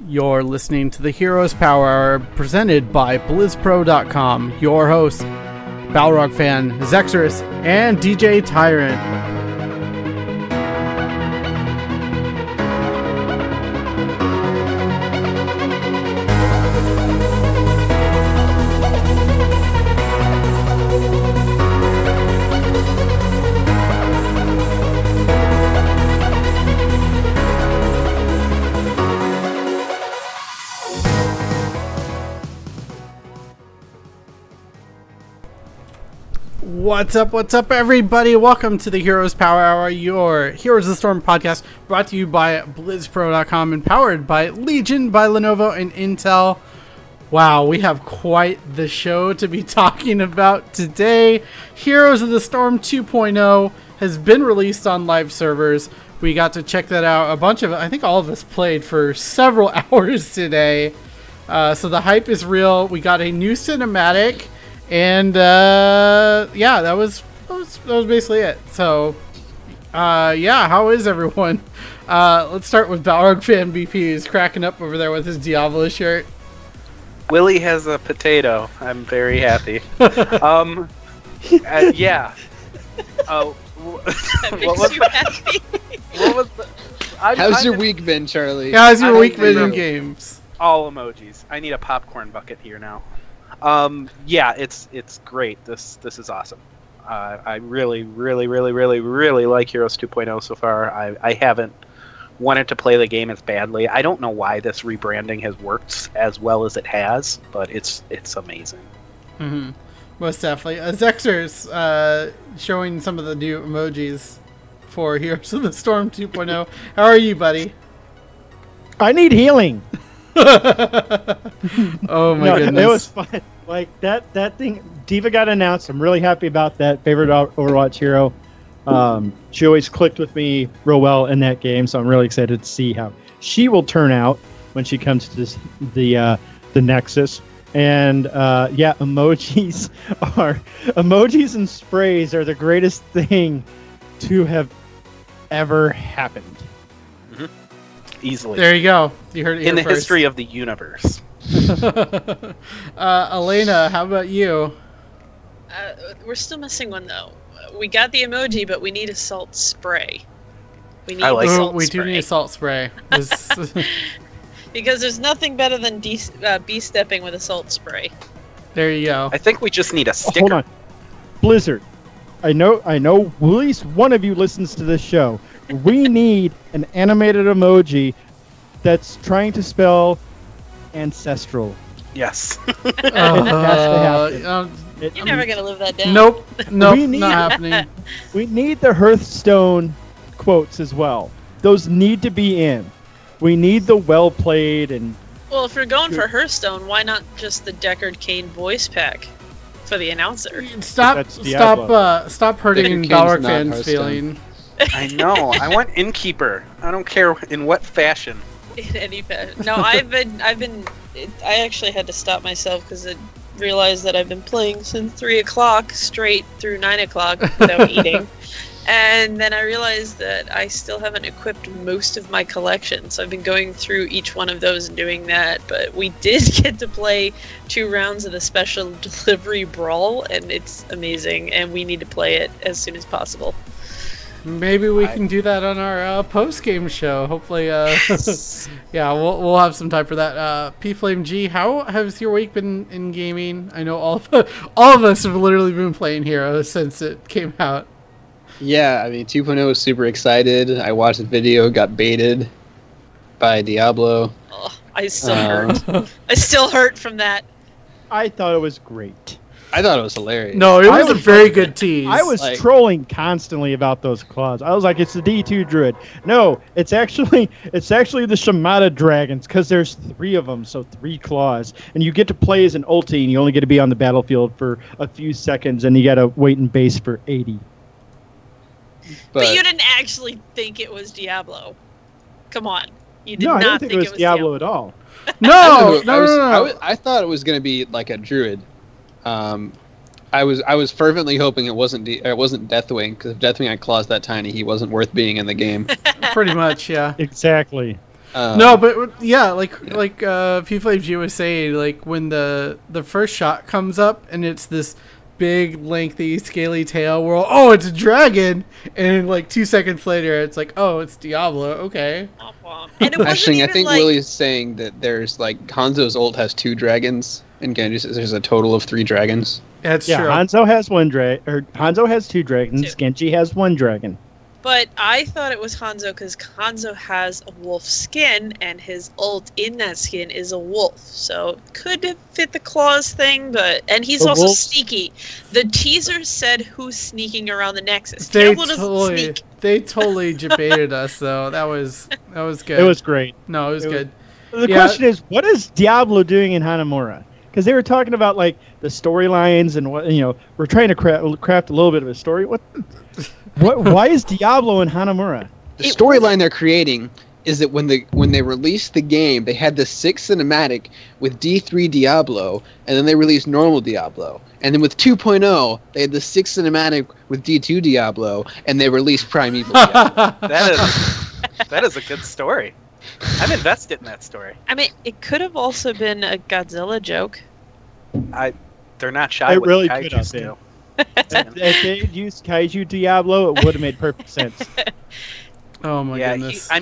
You're listening to the Heroes Power Hour presented by BlizzPro.com. Your hosts, Balrog fan Zexorus and DJ Tyrant. What's up, everybody? Welcome to the Heroes Power Hour, your Heroes of the Storm podcast, brought to you by BlizzPro.com and powered by Legion, by Lenovo, and Intel. Wow, we have quite the show to be talking about today. Heroes of the Storm 2.0 has been released on live servers. We got to check that out. I think all of us played for several hours today. So the hype is real. We got a new cinematic. And yeah, that was basically it. So yeah, how is everyone? Let's start with Balrog fan BP, who's cracking up over there with his Diablo shirt. Willie has a potato. I'm very happy. Yeah. Oh, What was happy? What was the? How's your week been, Charlie? Yeah, how's your week been in games? All emojis. I need a popcorn bucket here now. Yeah, it's great. This is awesome. I really like Heroes 2.0 so far. I haven't wanted to play the game as badly. I don't know why this rebranding has worked as well as it has, but it's amazing. Mm-hmm. Most definitely. Zexor's showing some of the new emojis for Heroes of the Storm 2.0. How are you, buddy? I need healing. Oh my goodness. It was fun. Like that thing, Diva got announced. I'm really happy about that. Favorite Overwatch hero. She always clicked with me real well in that game, so I'm really excited to see how she will turn out when she comes to the Nexus. And yeah, emojis and sprays are the greatest thing to have ever happened. Mm-hmm. Easily. There you go. You heard it in the first. history of the universe. Elena, how about you? We're still missing one though. We got the emoji, but we need a salt spray. We need we do need a salt spray. Because there's nothing better than B-stepping with a salt spray. There you go. I think we just need a sticker. Hold on. Blizzard. I know at least one of you listens to this show. We need an animated emoji that's trying to spell ancestral. Yes. You're never gonna live that down. Nope, not happening. We need the Hearthstone quotes as well. Those need to be in. We need the well played and. Well, if you're going for Hearthstone, why not just the Deckard Cain voice pack for the announcer? Stop hurting Balrog fans' feeling. I know. I want Innkeeper. I don't care in what fashion. In any fashion. No, I actually had to stop myself because I realized that I've been playing since 3 o'clock straight through 9 o'clock without eating. And then I realized that I still haven't equipped most of my collection, so I've been going through each one of those and doing that. But we did get to play 2 rounds of the special delivery brawl, and it's amazing, and we need to play it as soon as possible. Maybe we can do that on our post-game show. Hopefully, yeah, we'll have some time for that. P-Flame G, how has your week been in gaming? I know all of us have literally been playing Heroes since it came out. Yeah, I mean, 2.0 was super excited. I watched the video, got baited by Diablo. Oh, I still hurt. I still hurt from that. I thought it was great. I thought it was hilarious. No, it was a very good tease. I was trolling constantly about those claws. I was like, it's the D2 Druid. No, it's actually the Shamata Dragons, because there's 3 of them, so 3 claws. And you get to play as an ulti, and you only get to be on the battlefield for a few seconds, and you got to wait in base for 80. But you didn't actually think it was Diablo. Come on. You did not I didn't think it was Diablo at all. No. I thought it was going to be like a druid. I was fervently hoping it wasn't Deathwing, because if Deathwing had claws that tiny, he wasn't worth being in the game. Pretty much, yeah. Exactly. No, but yeah, like P-Flame was saying, like when the first shot comes up and it's this big, lengthy, scaly tail, we're all, oh, it's a dragon, and like 2 seconds later, it's like, oh, it's Diablo. Okay. And it wasn't Actually, I even think like, Willie's saying that there's like Hanzo's ult has 2 dragons, and Genji says there's a total of 3 dragons. That's Yeah, true. Hanzo has Hanzo has 2 dragons. Two. Genji has 1 dragon. but I thought it was Hanzo because Hanzo has a wolf skin, and his ult in that skin is a wolf. So it could fit the claws thing, and he's The also wolf- sneaky. The teaser said who's sneaking around the Nexus. They Diablo doesn't totally sneak. debated us though. That was good. It was great. No, it was it was- good. The Yeah. question is, what is Diablo doing in Hanamura? Because they were talking about like the storylines and what we're trying to craft a little bit of a story. What? Why is Diablo in Hanamura? The storyline they're creating is that when they released the game, they had the 6th cinematic with D3 Diablo, and then they released normal Diablo. And then with 2.0, they had the 6th cinematic with D2 Diablo, and they released Primeval Diablo. That is a good story. I'm invested in that story. I mean, it could have also been a Godzilla joke. They're not shy It with really the could kaiju have skill. If they had used Kaiju Diablo, it would have made perfect sense. Oh my Yeah, goodness. I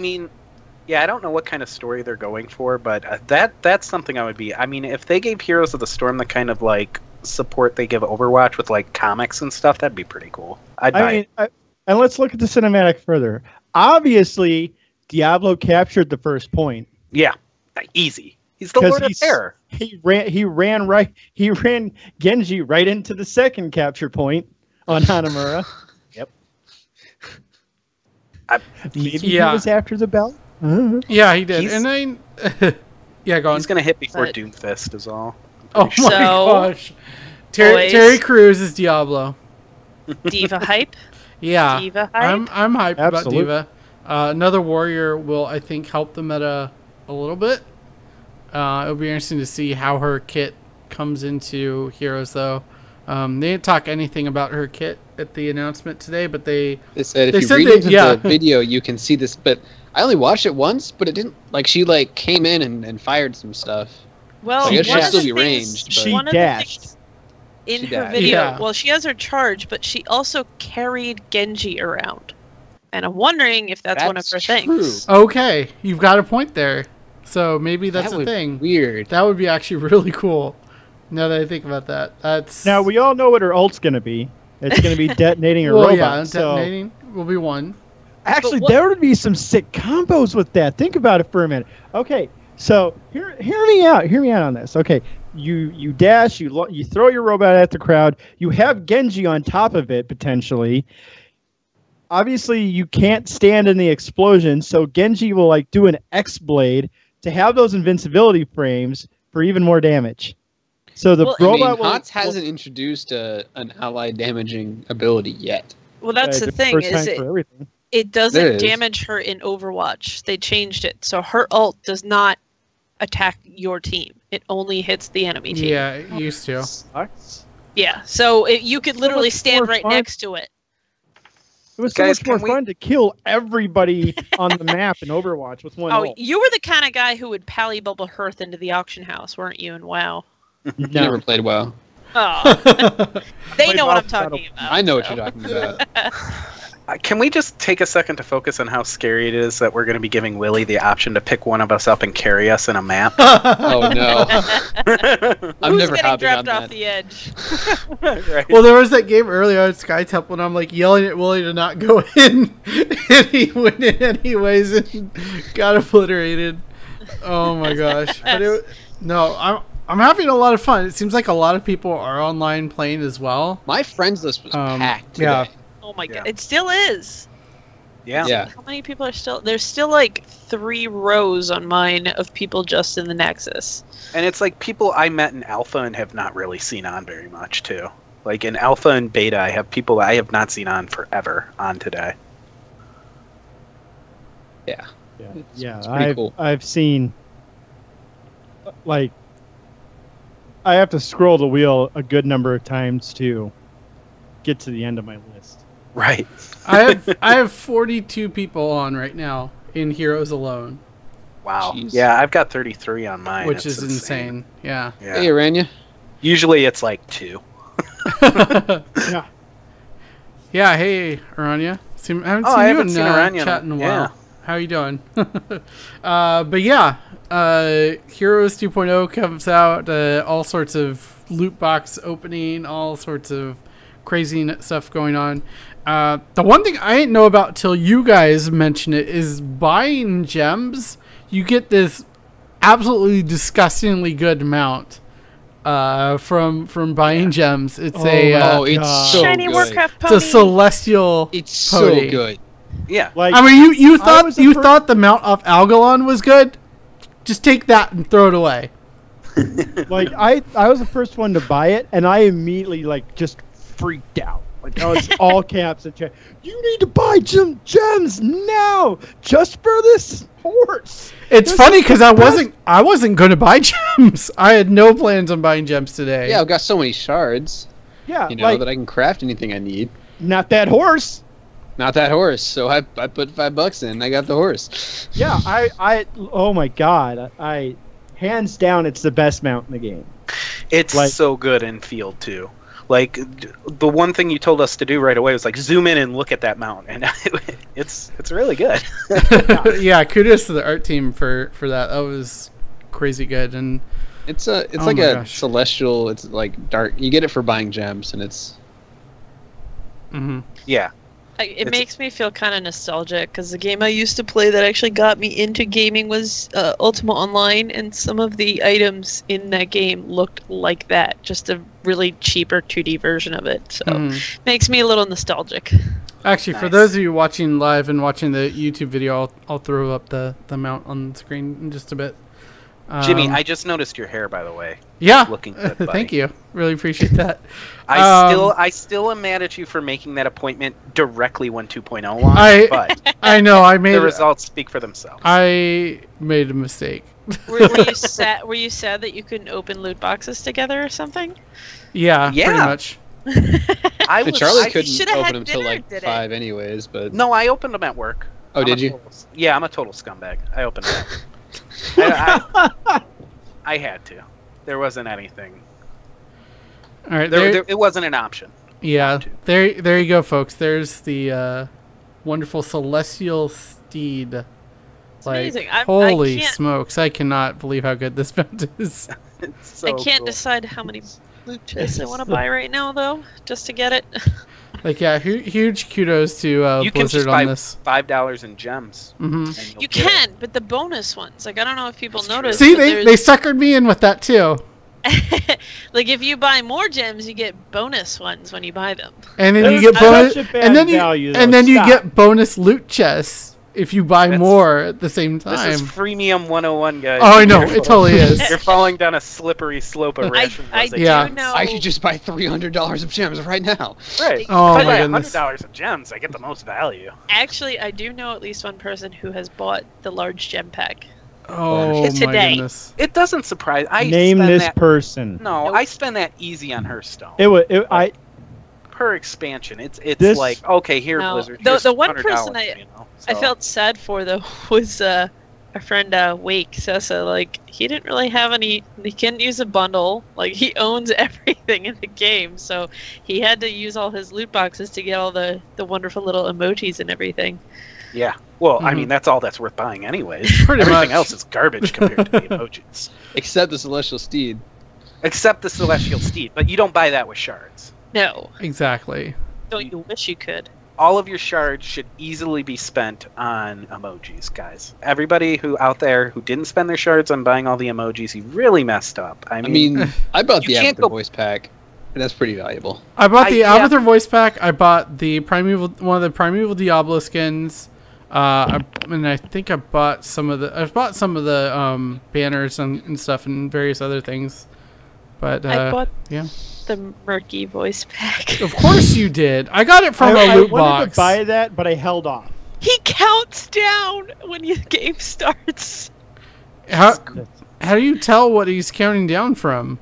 don't know what kind of story they're going for, but that's something I would be. I mean, if they gave Heroes of the Storm the kind of like support they give Overwatch with like comics and stuff, that'd be pretty cool. I'd buy it. And let's look at the cinematic further. Obviously, Diablo captured the first point. Yeah, easy. He's the Lord of Terror. He ran Genji right into the second capture point on Hanamura. Yep. Maybe Yeah. he was after the belt. Yeah, he did. He's- And I yeah, go on. He's gonna hit before But- Doomfist is all. Oh my So, gosh. Terry boys. Crews is Diablo. Diva hype. Yeah. Diva hype. I'm hyped about Absolute. Diva. Another warrior will, I think, help the meta a little bit. It'll be interesting to see how her kit comes into Heroes, though. They didn't talk anything about her kit at the announcement today, but They said They if you said read that- into yeah. the video, you can see this. But I only watched it once, but it didn't. Like she like came in and fired some stuff. Well, I guess she'd one of still the be things- ranged, but- She one of the dashed. things in She her dashed. video. Yeah. Well, she has her charge, but she also carried Genji around, and I'm wondering if that's one of her That's things. true. okay, you've got a point there. So maybe that's That a would be thing. Weird. That would be actually really cool. Now that I think about that, that's Now we all know what her ult's gonna be. It's gonna be detonating a well, robot. yeah, so detonating will be one. actually, But what- there would be some sick combos with that. Think about it for a minute. Okay, so hear me out. Hear me out on this. Okay, you dash, you throw your robot at the crowd. You have Genji on top of it potentially. Obviously, you can't stand in the explosion, so Genji will like do an X blade to have those invincibility frames for even more damage. So the Well, robot will. Hots hasn't introduced an ally damaging ability yet. Well, that's it's the thing. first Is time for everything. it doesn't It is. damage her in Overwatch. They changed it, so her ult does not attack your team. It only hits the enemy team. Yeah, it used to. Sucks. Yeah. So you could literally much stand more right fun. next to it. It was so Guys, much more can we- fun to kill everybody on the map in Overwatch with one Oh, ult. you were the kind of guy who would pally bubble Hearth into the auction house, weren't you? And WoW. You never played WoW. Oh, they Played know what WoW I'm talking about. I know what so. you're talking about. Can we just take a second to focus on how scary it is that we're going to be giving Willie the option to pick one of us up and carry us in a map? Oh no. I'm Who's never getting hopping on dropped off that. the edge? Right. Well, there was that game earlier on Sky Temple, and I'm like yelling at Willie to not go in, and he went in anyways and got obliterated. Oh my gosh! But I'm having a lot of fun. It seems like a lot of people are online playing as well. My friends list was packed today. yeah. Oh my Yeah. god, it still is. Yeah. Yeah. How many people are still? There's still like 3 rows on mine of people just in the Nexus. And it's like people I met in Alpha and have not really seen on very much, too. Like in Alpha and Beta, I have people I have not seen on forever on today. Yeah. Yeah, it's pretty cool. I've seen like I have to scroll the wheel a good number of times to get to the end of my list. Right. I have 42 people on right now in Heroes alone. Wow. Jeez. Yeah, I've got 33 on mine. which It's is insane. Yeah. Yeah. Hey, Aranya. Usually it's like 2. Yeah. Yeah, hey, Aranya. I haven't Oh, seen I you haven't in seen Aranya chat in a while. yeah. How you doing? But yeah, Heroes 2.0 comes out. All sorts of loot box opening, all sorts of crazy stuff going on. The one thing I didn't know about till you guys mentioned it is buying gems. You get this absolutely disgustingly good mount from buying gems. It's it's so Shiny good. Warcraft it's pony. a celestial. It's pony. so good. Yeah. Like, I mean, you I was the thought the mount off Algalon was good. Just take that and throw it away. like I was the first one to buy it, and I immediately like just freaked out. Like I was all caps and chat. You need to buy gems now, just for this horse. It's This funny is because the I wasn't going to buy gems. I had no plans on buying gems today. Yeah, I've got so many shards, Yeah, you know, like that I can craft anything I need. not that horse. Not that horse, so I put $5 in. I got the horse. Yeah, I oh my god, I hands down, it's the best mount in the game. It's Like- so good in field too. Like the one thing you told us to do right away was like zoom in and look at that mount, and it's really good. Yeah, kudos to the art team for that. That was crazy good. And It's Oh like my a gosh. celestial. It's like dark. You get it for buying gems, and it's mhm. Yeah. It It's- makes me feel kind of nostalgic because the game I used to play that actually got me into gaming was Ultima Online, and some of the items in that game looked like that, just a really cheaper 2D version of it. So Mhm. makes me a little nostalgic. Actually, for Nice. those of you watching live and watching the YouTube video, I'll throw up the mount on the screen in just a bit. Jimmy, Um, I just noticed your hair, by the way. yeah, looking good, buddy. thank you. Really appreciate that. I still am mad at you for making that appointment directly when 2.0 launched, but I know I made the results speak for themselves. I made a mistake. Were you sad? Were you sad that you couldn't open loot boxes together or something? Yeah, pretty Yeah. much. I But was, Charlie I- couldn't should've open had them till dinner like today. 5 anyways. But No, I opened them at work. oh, I'm did a you? total- yeah, I'm a total scumbag. I opened them. I had to. There wasn't anything. All right, It wasn't an option. yeah, Had to. there you go, folks. There's the wonderful celestial steed. It's amazing. I Holy can't- smokes! I cannot believe how good this mount is. It's so I can't cool. decide how many loot chests I want to buy right now, though, just to get it. Like, yeah, huge kudos to You can Blizzard just buy on this. $5 in gems. Hmm and you'll You get it. can, but the bonus ones, like I don't know if people notice. See, but they suckered me in with that too. like if you buy more gems, you get bonus ones when you buy them. And then There's you get bonus, such a bad and then value, though. and then you Stop. get bonus loot chests if you buy That's- more at the same This time. is freemium 101, guys. Oh, I know, Careful. it totally is. You're falling down a slippery slope of I rationalization. Yeah. do know. I should just buy $300 of gems right now. Right. Oh if I my buy goodness. $100 of gems, I get the most value. Actually, I do know at least one person who has bought the large gem pack. Oh my Today. goodness. It doesn't surprise. I Name spend this that, person. No, Nope. I spend that easy on Hearthstone. I Per expansion, it's This- like okay, here No, Blizzard. the- here's the one $100, person you know, I so. felt sad for though was our friend Wake Sessa. Like he didn't really have any. He couldn't use a bundle. Like he owns everything in the game, so he had to use all his loot boxes to get all the wonderful little emojis and everything. Yeah. Well, I Mhm. mean that's all that's worth buying anyways. Pretty Everything much. else is garbage compared to the emojis, Except the celestial steed. except the Celestial Steed. But you don't buy that with shards. No, Exactly. don't you wish you could? All of your shards should easily be spent on emojis, guys. Everybody who out there who didn't spend their shards on buying all the emojis, you really messed up. I I mean, mean, I bought You the can't Avatar go- voice pack, and that's pretty valuable. I bought the yeah. Avatar voice pack. I bought the one of the Primeval Diablo skins. And I think I bought some of the banners and stuff and various other things. But I bought yeah. the murky voice pack. Of course you did. I got it from a I loot wanted box. to buy that, but I held off. He counts down when your game starts. How do you tell what he's counting down from?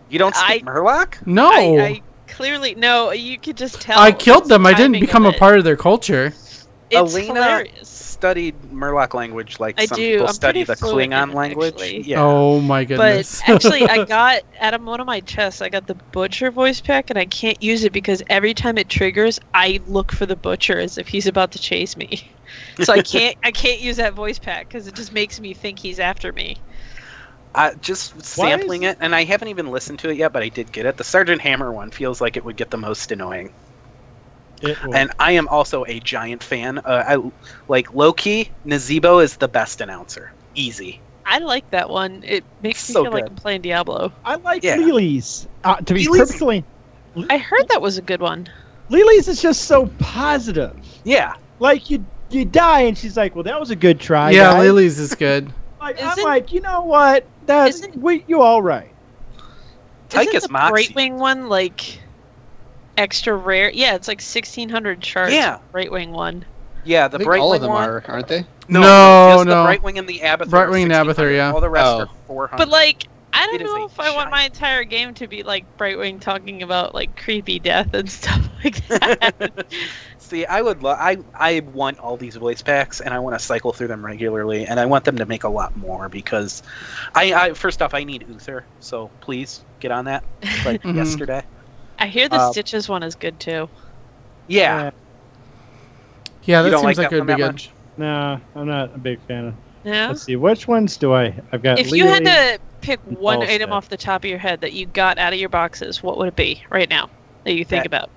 you don't speak Murloc? No. I clearly no. You could just tell. I killed it's them. the I didn't timing become of a it. part of their culture. It's Alina hilarious. studied Murloc language like I some do. people I'm study pretty the fluent in Klingon it, language? actually. Yeah. Oh my But goodness. actually, I got out of one of my chests. I got the Butcher voice pack, and I can't use it because every time it triggers, I look for the Butcher as if he's about to chase me. So I can't use that voice pack because it just makes me think he's after me. Just sampling it, and I haven't even listened to it yet, but I did get it. The Sergeant Hammer one feels like it would get the most annoying. And I am also a giant fan. I like low-key, Nazebo is the best announcer. Easy. I like that one. It makes me So feel like good. I'm playing Diablo. I like Yeah. Lily's. To be Lily's- perfectly, I heard that was a good one. Lily's is just so positive. Yeah. Like you die, and she's like, "Well, that was a good try." Yeah, guys." Lily's is good. Like, Isn't- I'm like, you know what? That's Isn't- you all right. Tychus Isn't the Moxie. Brightwing one like extra rare? Yeah, it's like 1,600 shards. Yeah. Brightwing one. Yeah, I the think Brightwing all of them one. aren't they? No, just no. the Brightwing and the Abathur. Brightwing and are Abathur, 1,600. yeah. All the rest Oh. are 400. But like, I It don't is know a if I want giant- my entire game to be like Brightwing talking about like creepy death and stuff like that. See, I would. I want all these voice packs, and I want to cycle through them regularly, and I want them to make a lot more because, I first off, I need Uther, so please get on that. Like Mhm. yesterday. I hear the Uh, Stitches one is good too. Yeah. Yeah, that you don't seems like like that it one would be that good. much? No, I'm not a big fan of. Yeah. Let's see, which ones do I? I've got. If you had Lily. to pick one False item Step. off the top of your head that you got out of your boxes, what would it be right now that you think That- about?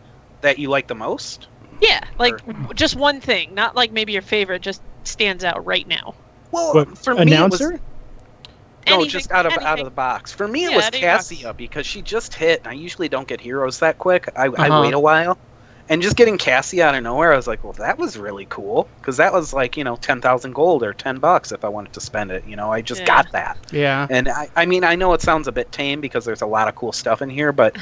That you like the most? Yeah, like just one thing, not like maybe your favorite, just stands out right now. Well, What, for me, it was, announcer? no, Anything- just out of anything. the box. For me, it Yeah, was out of your box. Cassia because she just hit. And I usually don't get heroes that quick. I Uh-huh. wait a while, and just getting Cassia out of nowhere, I was like, well, that was really cool because that was like 10,000 gold or $10 if I wanted to spend it. I just Yeah. got that. Yeah. And I mean, I know it sounds a bit tame because there's a lot of cool stuff in here, but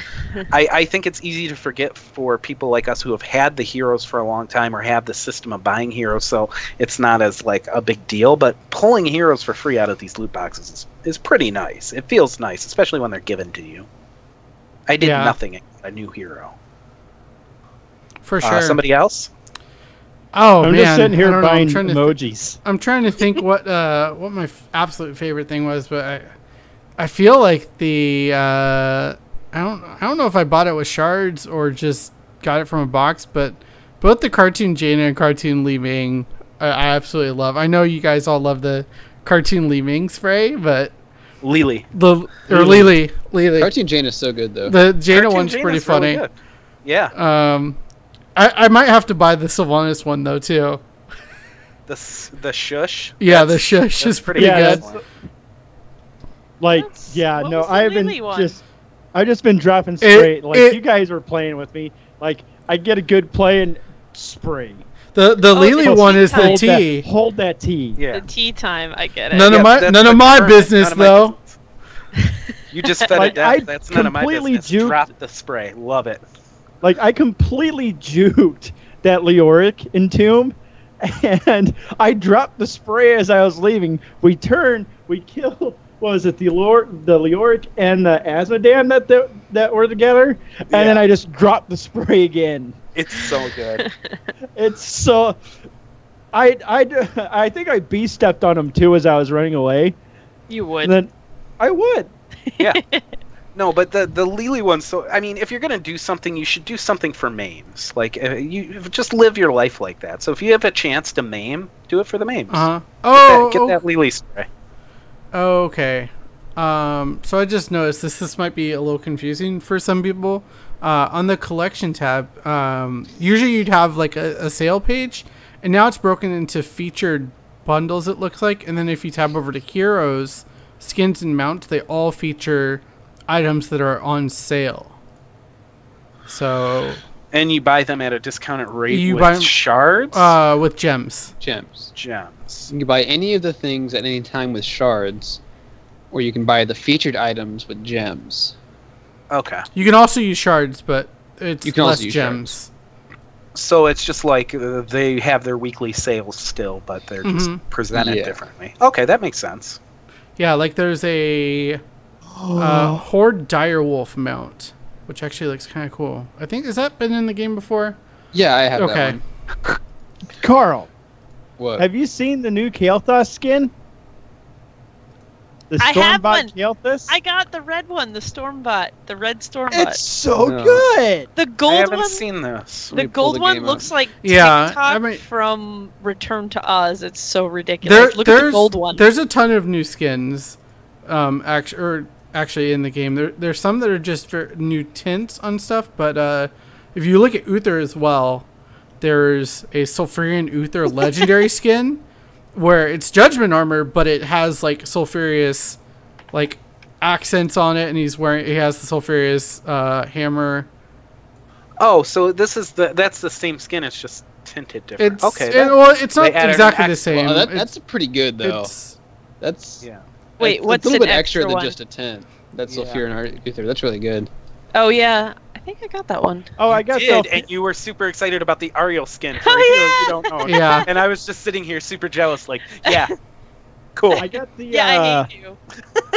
I think it's easy to forget for people like us who have had the heroes for a long time or have the system of buying heroes, so it's not as like a big deal. But pulling heroes for free out of these loot boxes is pretty nice. It feels nice, especially when they're given to you. I did Yeah. nothing against a new hero. For sure. Somebody else? Oh I'm man, just sitting I here don't know, buying I'm trying to emojis. I'm trying to think what my absolute favorite thing was, but I feel like the I don't know if I bought it with shards or just got it from a box, but both the Cartoon Jaina and Cartoon Li Ming I absolutely love. I know you guys all love the Cartoon Li Ming spray, but Lily. Lily. Cartoon Jane is so good though. The Jaina Cartoon one's Jaina's pretty really funny. good. Yeah. I might have to buy the Sylvanas one though too. The shush. Yeah, the That's- shush that's is pretty Yeah, good. that's- Like, That's- yeah, what no, was the I've been Lily one? I've just been dropping spray. Like it- you guys were playing with me. Like I get a good play and spray. The Lily the one is the Hold that- T. Hold that T. Yeah. The tea time, I get it. None of my that's none the of my current- business none of my though. business. You just fed Like, it down. I That's none of my completely business. juked- Drop the spray. Love it. Like I completely juked that Leoric entomb, and I dropped the spray as I was leaving. We turn, we kill. What was it, the Leoric and the Asmodan that were together, and then Yeah. I just dropped the spray again. It's so good. It's so. I think I B-stepped on him too as I was running away, You would. and then I would. Yeah. No, but the Lily one. So I mean, if you're gonna do something, you should do something for maims. Like you just live your life like that. So if you have a chance to maim, do it for the maims. Uh huh. Get that Lily spray. Okay. So I just noticed this might be a little confusing for some people. On the collection tab, usually you'd have like a sale page, and now it's broken into featured bundles, it looks like. And then if you tab over to heroes, skins, and mounts, they all feature items that are on sale. So And you buy them at a discounted rate You with buy 'em- shards. with gems. Gems. Gems. You can buy any of the things at any time with shards, or you can buy the featured items with gems. Okay. You can also use shards, but it's You can also less use gems. So it's just like they have their weekly sales still, but they're just Mhm. presented Yeah. differently. Okay, that makes sense. Yeah, like there's a Horde Direwolf mount, which actually looks kind of cool. I think, has that been in the game before? Yeah, I have Okay. that one. Carl, What? Have you seen the new Kael'thas skin? The I have one. Stormbot Kael'thas? I got the red one, the Stormbot, the red Stormbot. It's so No. good. The I gold haven't one. seen this. The me pull gold the one game looks up. like Yeah, TikTok I mean- from Return to Oz. It's so ridiculous. Look at the gold one. There's a ton of new skins, actually in the game. There's some that are just for new tints on stuff, but if you look at Uther as well, there's a Sulfurion Uther legendary skin where it's Judgment armor, but it has like sulfurious like accents on it, and he has the sulfurious hammer. Oh, so that's the same skin. It's just tinted different. It's not they added exactly an the same. Well, that's pretty good though. That's Yeah. Wait, that's what's a little an bit extra extra than one? just a tint. That's Yeah. Sulfurion Uther. That's really good. Oh yeah, I think I got that one. Oh, I got did, the. and you were super excited about the Ariel skin for Oh, a hero yeah. you don't know. Yeah. And I was just sitting here super jealous, like, yeah, cool. I got the. Yeah, I hate you.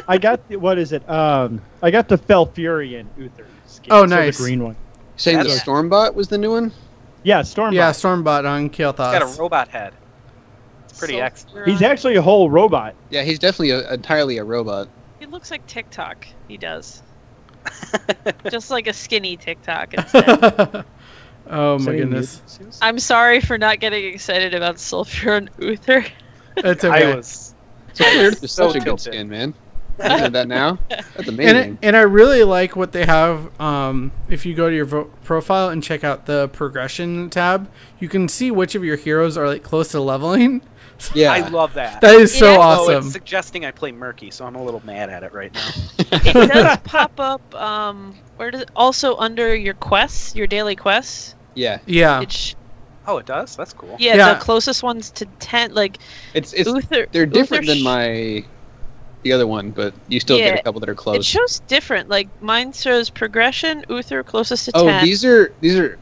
I got the. What is it? I got the Felfurion Uther skin. Oh, so nice. The green one. Saying the Yeah. Stormbot was the new one? Yeah, Stormbot. Yeah, Stormbot on Kael'thas. He's got a robot head. It's pretty So excellent. He's actually a whole robot. Yeah, he's definitely entirely a robot. He looks like TikTok. He does. Just like a skinny TikTok instead. Oh my Sending goodness. nudes. I'm sorry for not getting excited about Sulfur Uther. It's okay. I was. Sulfurion is so such a good tilted. skin, man. Looking at that now, that's amazing. And I really like what they have. If you go to your profile and check out the progression tab, you can see which of your heroes are like close to leveling. yeah, I love that. That is so Yeah. Oh, it's awesome. suggesting I play Murky, so I'm a little mad at it right now. It does pop up. Where does it, also under your quests, your daily quests? yeah. Yeah. Oh, it does? That's cool. Yeah, Yeah. the closest ones to 10. Like It's Uther. they're different Uther than the other one, but you still get Yeah, a couple that are It close. shows different. Like mine shows progression. Uther closest to Oh, 10. these are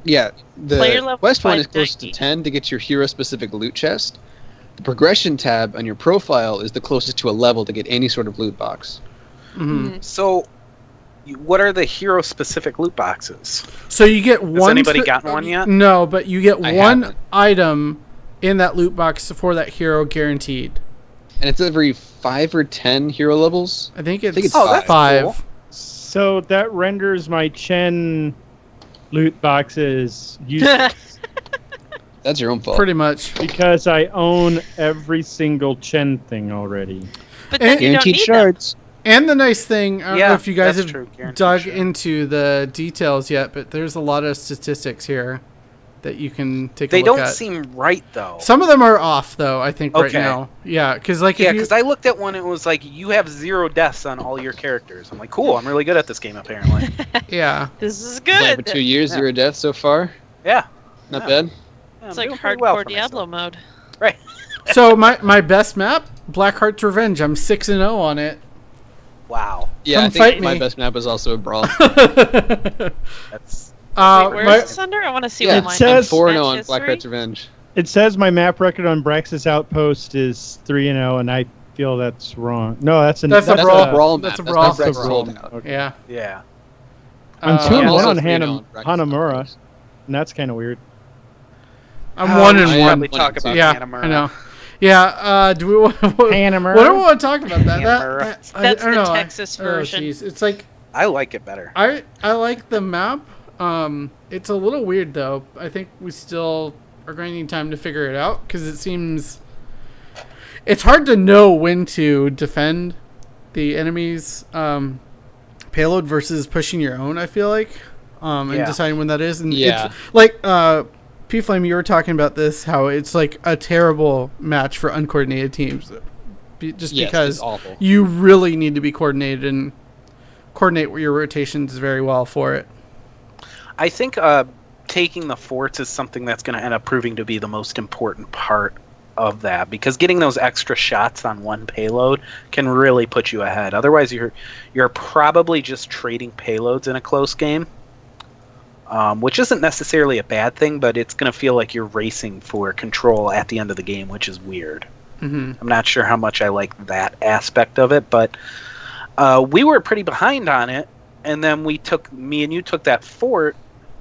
yeah. Player The level quest one is close to 590. 10 to get your hero specific loot chest. The progression tab on your profile is the closest to a level to get any sort of loot box. Mhm. Mhm. So, what are the hero-specific loot boxes? So you get Has one. anybody gotten one yet? No, but you get I one haven't. item in that loot box for that hero guaranteed. And it's every 5 or 10 hero levels. I think it's, think it's Oh, that's five. cool. So that renders my Chen loot boxes useless That's your own fault. Pretty much. because I own every single Chen thing already. But then you don't Guaranteed need them. shards. And the nice thing, I don't know if you guys that's have true. Guaranteed dug shit. into the details yet, but there's a lot of statistics here that you can take a They look don't at. seem right, though. Some of them are off, though, I think, right Okay. now. Yeah, because like, Yeah, if you, because I looked at one, it was like, you have 0 deaths on all your characters. I'm like, cool, I'm really good at this game, apparently. yeah. This is Played for good. 2 years, Yeah. 0 deaths so far. Yeah. Not Yeah. bad. Yeah, It's I'm like doing pretty hardcore well for Diablo myself. mode. Right. So my best map, Blackheart's Revenge. I'm 6-0 on it. Wow. Yeah, Come I think fight my me. best map is also a brawl. That's Wait, where is my, this under? I want to see Yeah, what it mine says- is. 4-0 Match on history? Blackheart's Revenge. It says my map record on Brax's Outpost is 3-0, and I feel that's wrong. No, that's a That's a That's brawl. a brawl map. That's a That's brawl. not That's a Brax's brawl. holdout. Okay. yeah. yeah. I'm Uh, 2 and I'm 1 also on 3-0 on Brax's Hanamura, Outpost. and that's kind of weird. I'm Oh, 1 we and should 1. probably talk about Yeah, Hanamura. I know. Yeah, do we want Hanamura? what do we want to talk about that? Hanamura. I That's don't the know. Texas version. jeez. It's like I like it better. I like the map. It's a little weird though. I think we still are going to need time to figure it out because it seems it's hard to know when to defend the enemy's payload versus pushing your own. I feel like and Yeah. deciding when that is. And Yeah. it's like P Flame, you were talking about this how it's like a terrible match for uncoordinated teams, just Yes, because it's awful. you really need to be coordinated and coordinate your rotations very well for it. I think taking the forts is something that's going to end up proving to be the most important part of that, because getting those extra shots on one payload can really put you ahead. Otherwise, you're probably just trading payloads in a close game, which isn't necessarily a bad thing, but it's going to feel like you're racing for control at the end of the game, which is weird. Mm-hmm. I'm not sure how much I like that aspect of it, but we were pretty behind on it, and then me and you took that fort,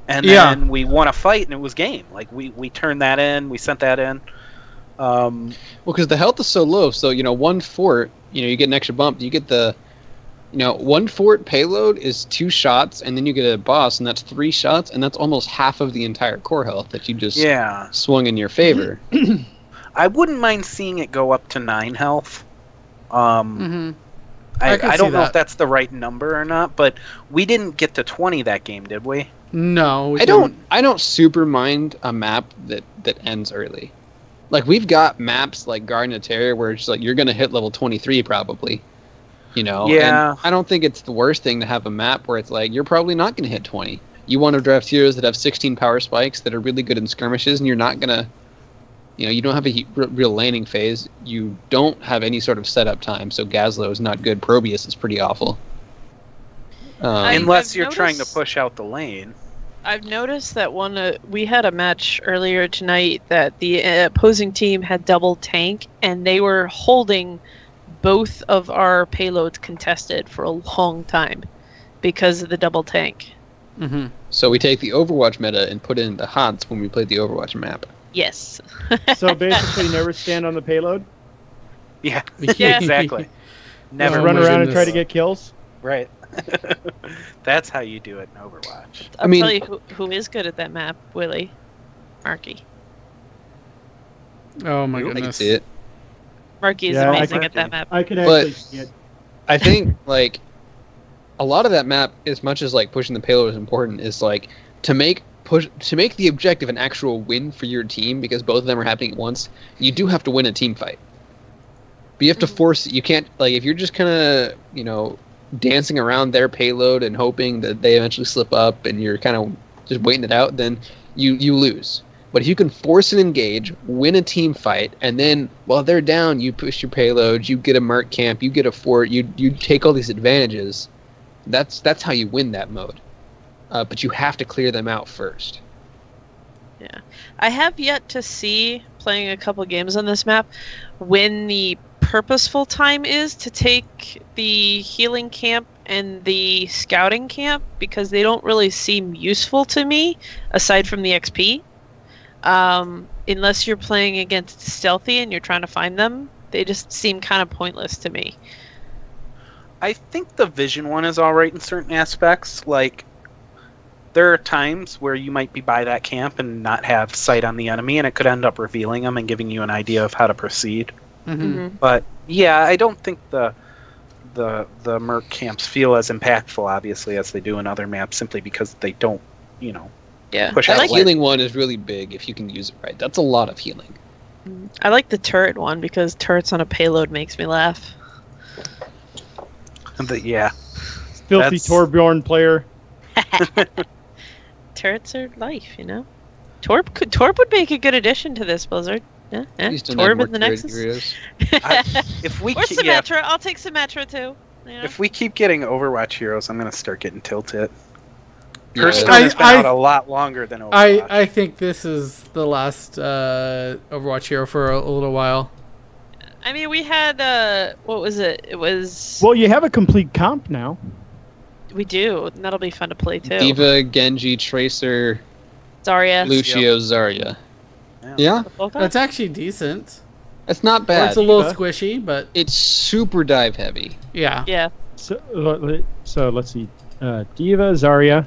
and Yeah. then we won a fight, and it was game. Like we turned that in, we sent that in. Um, Well, because the health is so low, so one fort, you get an extra bump. You get the, one fort payload is 2 shots, and then you get a boss, and that's 3 shots, and that's almost half of the entire core health that you just yeah. swung in your favor. I wouldn't mind seeing it go up to 9 health. I can see don't know that. if that's the right number or not, but we didn't get to 20 that game, did we? No, we I don't super mind a map that ends early. Like, we've got maps like Garden of Terror where it's like you're gonna hit level 23 probably. Yeah. And I don't think it's the worst thing to have a map where it's like you're probably not gonna hit 20. You want to draft heroes that have 16 power spikes that are really good in skirmishes, and you're not gonna, you don't have a real laning phase. You don't have any sort of setup time, so Gazlo is not good. Probius is pretty awful. Unless I've you're trying to noticed- push out the lane. I've noticed that we had a match earlier tonight that the opposing team had double tank, and they were holding both of our payloads contested for a long time because of the double tank. Mm-hmm. So we take the Overwatch meta and put it into HOTS when we play the Overwatch map. Yes. So basically, never stand on the payload. Yeah, Yeah. exactly. Never Oh Run my around and try goodness. to get kills. Right. That's how you do it in Overwatch. I'll mean- tell you who is good at that map, Willie. Marky. Oh my I can goodness. see it. Marky is Yeah, I amazing can- at that map. I could But- actually see it. I think like a lot of that map, as much as like pushing the payload is important, is like to make the objective an actual win for your team, because both of them are happening at once. You do have to win a team fight. But you have to force. You can't, like, if you're just kind of dancing around their payload and hoping that they eventually slip up, and you're kind of just waiting it out, then you lose. But if you can force an engage, win a team fight, and then while they're down, you push your payload, you get a merc camp, you get a fort, you take all these advantages. That's how you win that mode. But you have to clear them out first. Yeah. I have yet to see, playing a couple games on this map, when the purposeful time is to take the healing camp and the scouting camp, because they don't really seem useful to me, aside from the XP. Unless you're playing against stealthy and you're trying to find them, they just seem kind of pointless to me. I think the vision one is alright in certain aspects. Like, there are times where you might be by that camp and not have sight on the enemy, and it could end up revealing them and giving you an idea of how to proceed. Mm-hmm. But yeah, I don't think the merc camps feel as impactful, obviously, as they do in other maps, simply because they don't, Yeah. push I out That like light. healing one is really big if you can use it right. That's a lot of healing. I like the turret one because turrets on a payload makes me laugh. Yeah. Filthy That's- Torbjorn player. Turrets are life, Torb would make a good addition to this Blizzard. Yeah, Please don't add Torb more in the turret Nexus. heroes. If we Or keep, yeah, Symmetra. I'll take Symmetra too. if we keep getting Overwatch heroes, I'm gonna start getting tilted. Yeah. Hearthstone I- has been I- out a lot longer than Overwatch. I think this is the last Overwatch hero for a little while. I mean, we had what was it? It was Well, you have a complete comp now. we do. And that'll be fun to play too. Diva, Genji, Tracer, Zarya. Lucio, Zarya. Yeah, That's actually decent. that's not Or bad. it's a little Diva. squishy, but It's super dive heavy. yeah. Yeah. So let's see. Diva, Zarya,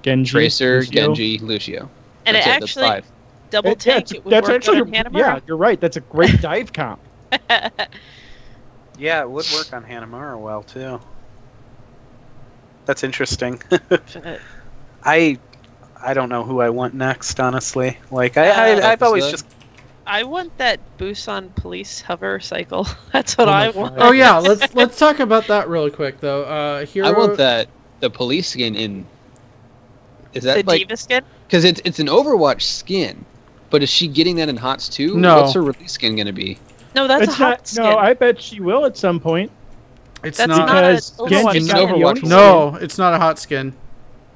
Genji, Tracer, Lucio. Genji, Lucio. And That's it that's actually 5. double Yeah, tank. It would that's work actually on yeah, Hanamura. you're right. That's a great dive comp. Yeah, it would work on Hanamura well too. That's interesting. I don't know who I want next, honestly. Like I've always Episode? just I want that Busan police hover cycle. That's what Oh my I want. Oh yeah, let's talk about that really quick though. Hero. I want the police skin in. Is The that like Diva skin. because it's an Overwatch skin, but is she getting that in HOTS too? No. What's her release skin gonna be? No, that's It's a hot not. skin. No, I bet she will at some point. It's That's not. not a Because Overwatch Genji's skin. got the Overwatch only skin. No, it's not a hot skin.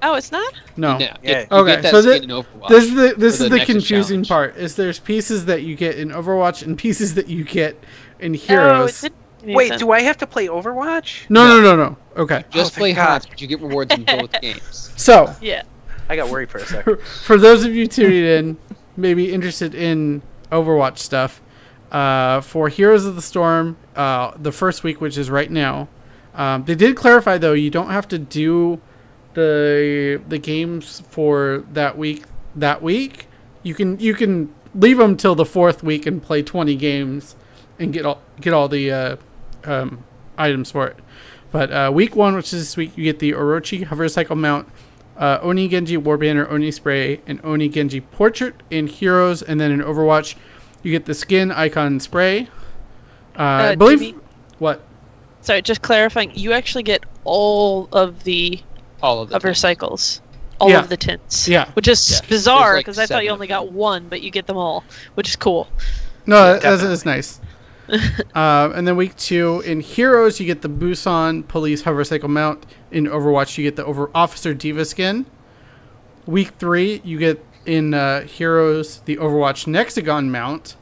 Oh, it's not. No. Yeah. Yeah. You Okay, get that so skin in Overwatch. This is for the Nexus confusing challenge. part. Is there's pieces that you get in Overwatch and pieces that you get in Oh, it Heroes. didn't make wait. sense. Do I have to play Overwatch? No. Okay. Just Oh, play thank God. HOTS, but you get rewards in both games. So, Yeah. I got worried for a second. for those of you tuning in, maybe interested in Overwatch stuff, For Heroes of the Storm, the first week, which is right now, they did clarify though you don't have to do the games for that week. You can leave them till the 4th week and play 20 games and get all the items for it. But week 1, which is this week, you get the Orochi Hover Cycle Mount, Oni Genji Warbanner, Oni Spray, and Oni Genji Portrait in Heroes, and then in Overwatch, you get the Skin Icon Spray. I believe... Jimmy, what? sorry, just clarifying. You actually get all of the hover cycles. All of the tints. Yeah. Which is Yeah. bizarre, There's like because I thought 7 you of only them. got one, but you get them all, which is cool. No, that's nice. And then week 2 in Heroes, you get the Busan Police Hover Cycle Mount. In Overwatch, you get the Officer Diva skin. Week 3, you get in Heroes the Overwatch Nexagon mount.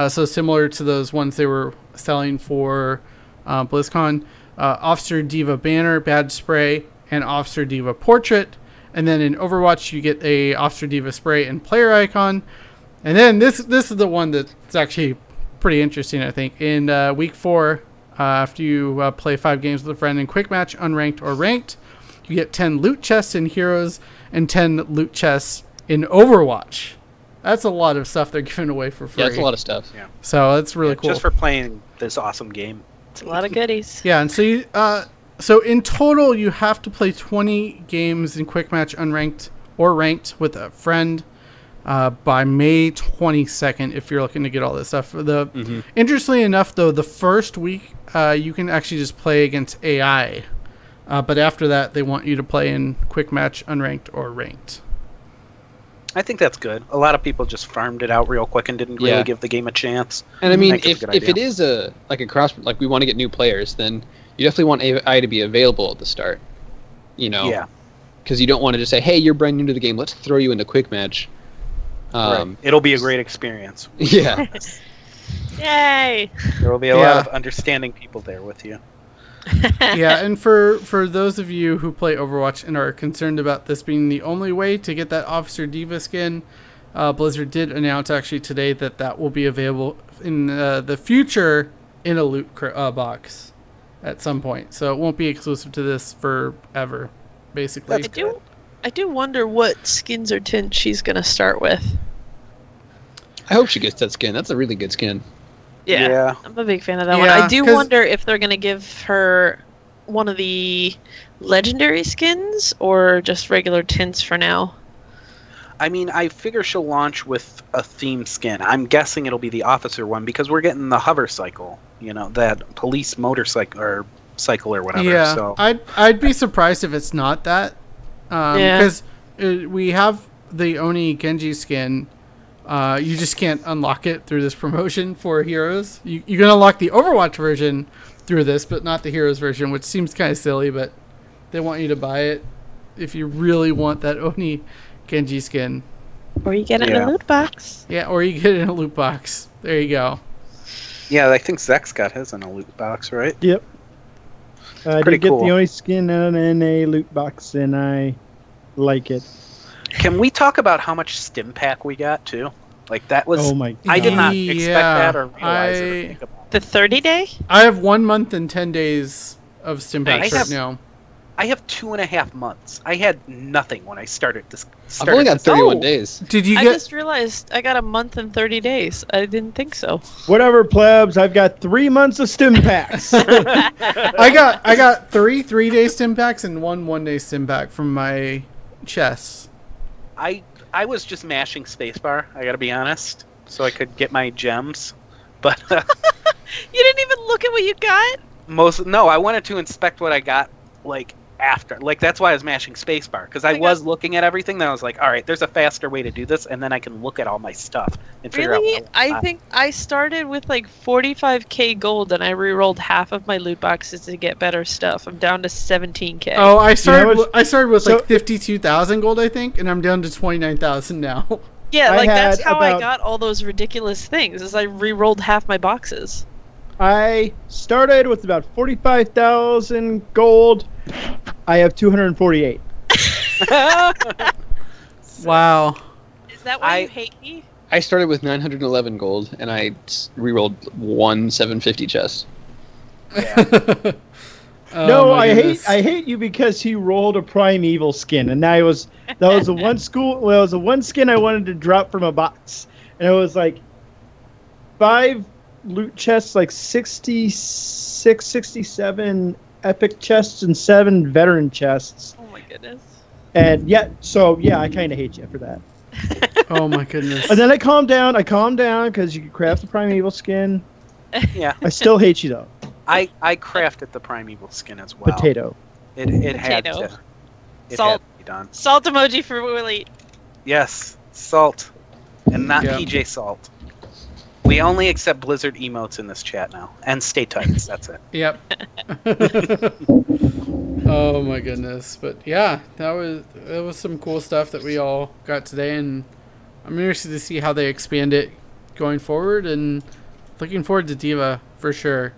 So similar to those ones they were selling for BlizzCon. Officer Diva banner, badge spray, and Officer Diva portrait. And then in Overwatch, you get a Officer Diva spray and player icon. And then this is the one that's actually pretty interesting, I think. In week 4, after you play 5 games with a friend in quick match, unranked or ranked, you get 10 loot chests in Heroes and 10 loot chests in Overwatch. That's a lot of stuff they're giving away for free. Yeah, that's a lot of stuff. Yeah. So that's really cool. Just for playing this awesome game. It's a lot of goodies. Yeah, and so so in total you have to play 20 games in quick match, unranked or ranked with a friend by May 22nd if you're looking to get all this stuff. Interestingly enough, though, the first week you can actually just play against AI, but after that they want you to play in quick match, unranked or ranked. I think that's good. A lot of people just farmed it out real quick and didn't really give the game a chance. And I mean, think it's a good if idea. it is a cross, like we want to get new players, then you definitely want AI to be available at the start. Yeah. Because you don't want to just say, "Hey, you're brand new to the game. Let's throw you into quick match." Right. It'll be a great experience. Yeah. Yay! There will be a lot of understanding people there with you. Yeah, and for those of you who play Overwatch and are concerned about this being the only way to get that Officer Diva skin, Blizzard did announce actually today that will be available in the future in a loot box at some point. So it won't be exclusive to this forever, basically. I do wonder what skins or tints she's gonna start with. I hope she gets that skin. That's a really good skin. Yeah. I'm a big fan of that one. Yeah, I do 'cause- wonder if they're gonna give her one of the legendary skins or just regular tints for now. I mean, I figure she'll launch with a theme skin. I'm guessing it'll be the officer one because we're getting the hover cycle, that police motorcycle or cycle or whatever. Yeah, So I'd be surprised if it's not that, because we have the Oni Genji skin. You just can't unlock it through this promotion for Heroes. You can unlock the Overwatch version through this, but not the Heroes version, which seems kind of silly, but they want you to buy it if you really want that Oni Genji skin. Or you get it in a loot box. Yeah, or you get it in a loot box. There you go. yeah, I think Zek's got his in a loot box, right? Yep. I pretty did get cool. the only skin in a loot box, and I like it. Can we talk about how much stim pack we got too? Like that was. Oh my! I did not expect Yeah, that or realize it. Or think about it. The 30-day? I have 1 month and 10 days of stim packs I right have- now. I have 2.5 months. I had nothing when I started this. I've only got 31 Oh. days. Did you I get? just realized I got a month and 30 days. I didn't think so. Whatever, plebs. I've got 3 months of stim packs. I got 3 3-day stim packs and 1 1-day stim pack from my chests. I was just mashing spacebar. I got to be honest, so I could get my gems. But You didn't even look at what you got? no, I wanted to inspect what I got after. That's why I was mashing spacebar because I was looking at everything. Then I was like, all right, there's a faster way to do this, and then I can look at all my stuff and figure out. Really? What I think I started with 45k gold and I re-rolled half of my loot boxes to get better stuff. I'm down to 17k. Oh, I started. what's- I started with so- 52,000 gold, I think, and I'm down to 29,000 now. Yeah, I that's had how I about- got all those ridiculous things. Is I re-rolled half my boxes. I started with about 45,000 gold. I have 248. Wow. Is that why I- you hate me? I started with 911 gold, and I rerolled one 750 chest. Yeah. Oh, No, my I goodness. hate you because he rolled a primeval skin, and that was the one skin I wanted to drop from a box, and it was like 5 loot chests, like 66, 67 epic chests, and 7 veteran chests, Oh my goodness. and I kind of hate you for that. Oh my goodness. And then I calmed down because you could craft the primeval skin. Yeah. I still hate you though. I crafted the primeval skin as well. Potato. It had Potato. to. It Salt. had to be done. Salt emoji for Willie. Yes, salt, and not Yeah. PJ Salt. We only accept Blizzard emotes in this chat now, and stay types. That's it. Yep. Oh my goodness. But yeah, that was some cool stuff that we all got today, and I'm interested to see how they expand it going forward, and looking forward to Diva for sure.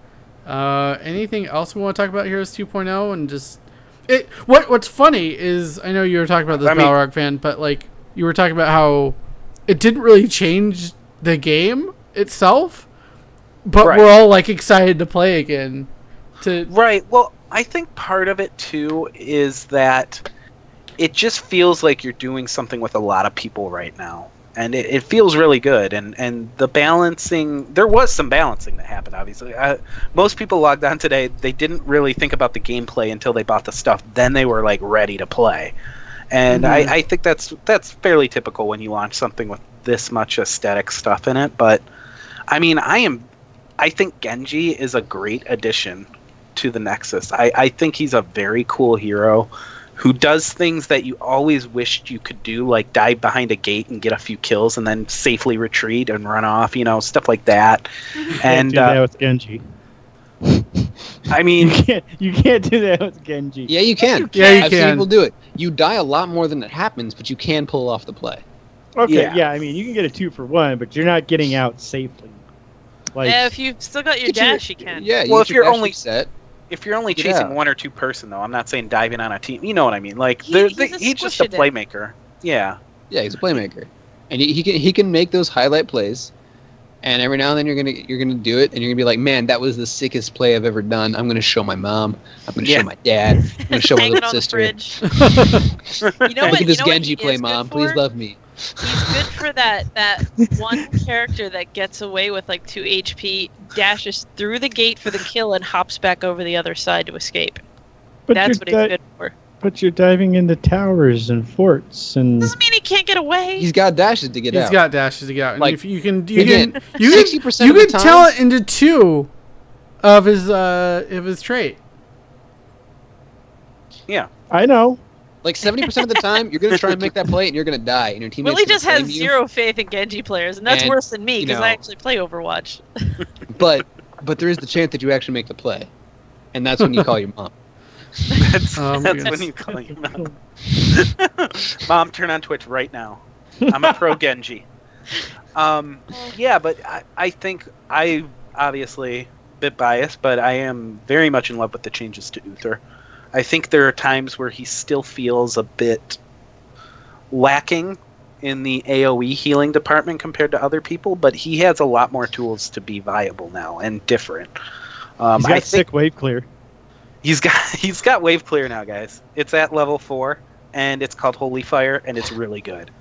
Anything else we want to talk about Heroes 2.0 and just what's funny is I know you were talking about this Balrog fan, but like you were talking about how it didn't really change the game itself, but Right. we're all like excited to play again. Right. Well, I think part of it too is that it just feels like you're doing something with a lot of people right now. And it feels really good. And the balancing, there was some balancing that happened, obviously. Most people logged on today, they didn't really think about the gameplay until they bought the stuff. Then they were like ready to play. And I think that's fairly typical when you launch something with this much aesthetic stuff in it. But I mean, I think Genji is a great addition to the Nexus. I think he's a very cool hero who does things that you always wished you could do, like dive behind a gate and get a few kills and then safely retreat and run off, stuff like that. And do that with Genji. I mean, You can't do that with Genji. Yeah, you can. Yeah, you I've seen can. people do it. You die a lot more than it happens, but you can pull off the play. Okay, Yeah. yeah, I mean, you can get a 2-for-1, but you're not getting out safely. Like, Yeah, if you've still got your Get your- dash, you can. Yeah, Well, you if get your you're dash only- set. if you're only Get chasing out. one or two person, though, I'm not saying diving on a team. You know what I mean? Like, He's a he's just a squish-it-in. playmaker. Yeah. Yeah, he's a playmaker, and he can make those highlight plays. And every now and then you're gonna do it, and you're gonna be like, man, that was the sickest play I've ever done. I'm gonna show my mom. I'm gonna Yeah. show my dad. I'm gonna show my Hang it little on the sister. fridge. You know Look what? at this you know what Genji he play, is good mom. Please for? love me. He's good for that one character that gets away with like 2 HP, dashes through the gate for the kill, and hops back over the other side to escape. but That's what he's good for. But you're diving into towers and forts and. Doesn't mean he can't get away. He's got dashes to get He's out. got dashes to get out. And Like, if you can again, you 60% can of the time, tell it into 2 of his trait. Yeah. I know. like 70% of the time, you're gonna try and make that play, and you're gonna die, and your teammates Willie gonna just has flame you. zero faith in Genji players, and that's And, worse than me you because know- I actually play Overwatch. But there is the chance that you actually make the play, and that's when you call your mom. That's, Oh, my that's goodness. when you call your mom. Mom, turn on Twitch right now. I'm a pro Genji. Yeah, but I think I obviously a bit biased, but I am very much in love with the changes to Uther. I think there are times where he still feels a bit lacking in the AoE healing department compared to other people, but he has a lot more tools to be viable now and different. He's I got think sick wave clear. he's got wave clear now, guys. It's at level 4, and it's called Holy Fire, and it's really good.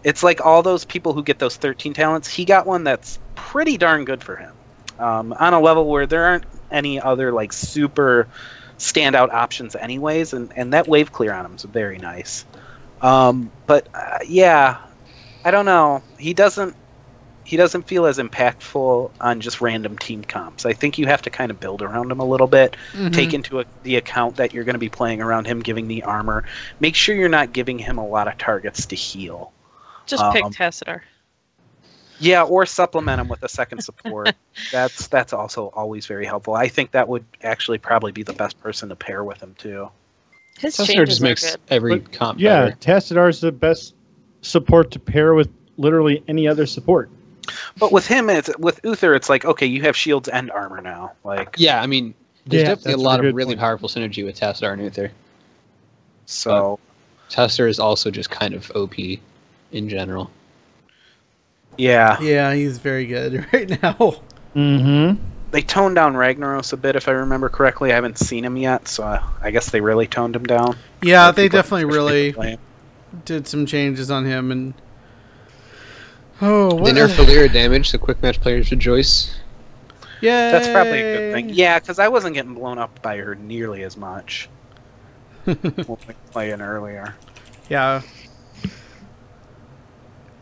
It's like all those people who get those 13 talents. He got one that's pretty darn good for him, on a level where there aren't any other like super standout options, anyways. And that wave clear on him is very nice. But yeah, I don't know. He doesn't feel as impactful on just random team comps. I think you have to kind of build around him a little bit. Take into the account that you're going to be playing around him, giving the armor. Make sure you're not giving him a lot of targets to heal. Just pick Tassadar. Yeah, or supplement him with a second support. That's also always very helpful. I think that would actually probably be the best person to pair with him too. His Tassadar changes just are makes good. every But, comp Yeah, better. Tassadar's the best support to pair with literally any other support. But with him, with Uther, it's like, okay, you have shields and armor now. Like, Yeah, I mean, there's Yeah, definitely a that's lot a good of really point. powerful synergy with Tassadar and Uther. so Tassadar is also just kind of OP in general. Yeah. Yeah, he's very good right now. Mm-hmm. They toned down Ragnaros a bit, if I remember correctly. I haven't seen him yet, so I guess they really toned him down. Yeah, Like, they people definitely especially really did some changes on him. And They nerfed Valyria damage, so quick match players rejoice. yeah, That's probably a good thing. Yeah, because I wasn't getting blown up by her nearly as much when we were playing earlier. Yeah.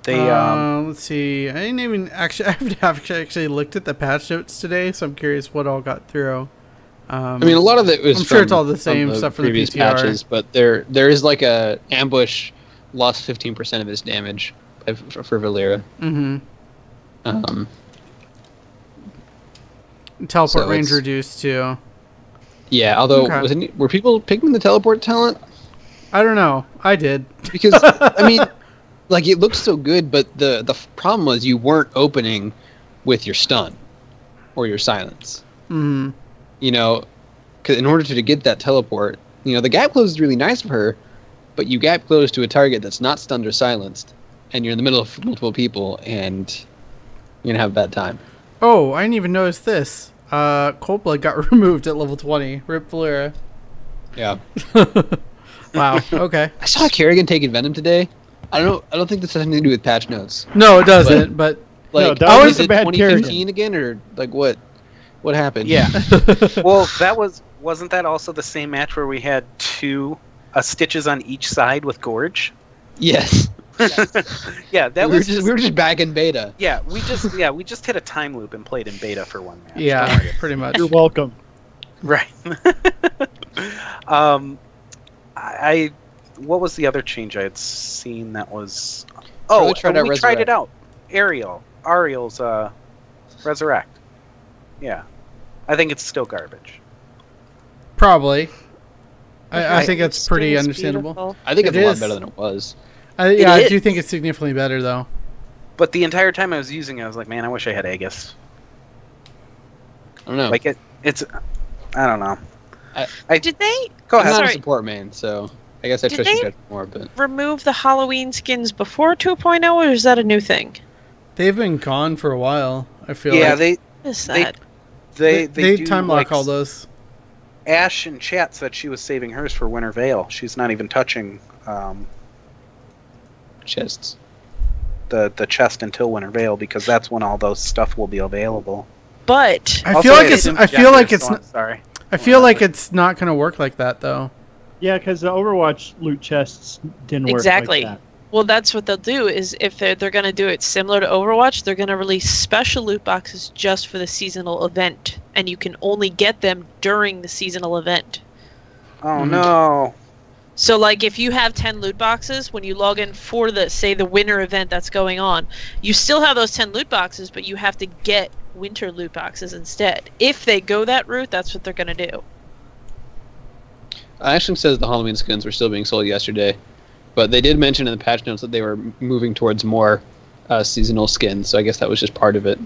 They Let's see. I didn't even actually. I've actually looked at the patch notes today, so I'm curious what all got through. I mean, a lot of it was. I'm sure it's from- all the same from stuff from the previous PTR. patches, but there is like a ambush lost 15% of his damage for Valyria. Mm-hmm. Um, Teleport So range it's- reduced too. yeah, although Okay. were people picking the teleport talent? I don't know. I did. Because I mean, like it looked so good, but the problem was you weren't opening with your stun or your silence. Mm-hmm. You know, because in order to get that teleport, you know, the gap close is really nice for her, but you gap close to a target that's not stunned or silenced, and you're in the middle of multiple people, and you're gonna have a bad time. Oh, I didn't even notice this. Coldblood got removed at level 20. Rip Valyria. Yeah. Wow. Okay. I saw Kerrigan taking Venom today. I don't think this has anything to do with patch notes. No, it doesn't. But No, Like, that was is a it bad 2015 again, or like what? What happened? Yeah. Well, wasn't that also the same match where we had two stitches on each side with Gorge? Yes. Yeah, that we was were just back in beta. Yeah, we just hit a time loop and played in beta for one match. yeah, pretty much. You're welcome. Right. I what was the other change I had seen that was? Oh, Probably we tried it Resurrect. out. Ariel's Resurrect. Yeah, I think it's still garbage. Probably. I I- think it's pretty Skins understandable. beautiful. I think It it's a lot is. better than it was. Yeah, It I do is. think it's significantly better though. But the entire time I was using it, I was like, man, I wish I had Aegis. I don't know. Like it's, I don't know. Did they Go I'm ahead. not a Sorry. support main, so I guess I Did trust your they- judgment more. But remove the Halloween skins before 2.0, or is that a new thing? They've been gone for a while. I feel Yeah, like What is They- that? they do time lock all those. Ash in chat said she was saving hers for Winter Veil. She's not even touching chests. the chest until Winter Veil because that's when all those stuff will be available. But I Also, feel like it it's. isn't I feel like gender, it's. so I'm sorry. I feel like it's not going to work like that though. Yeah, because the Overwatch loot chests didn't work Exactly. like that. well, that's what they'll do. Is if they're going to do it similar to Overwatch, they're going to release special loot boxes just for the seasonal event, and you can only get them during the seasonal event. Oh Mhm. no. So, like, if you have 10 loot boxes, when you log in for the, say, the winter event that's going on, you still have those 10 loot boxes, but you have to get winter loot boxes instead. If they go that route, that's what they're going to do. Ashton says the Halloween skins were still being sold yesterday, but they did mention in the patch notes that they were moving towards more seasonal skins. So I guess that was just part of it.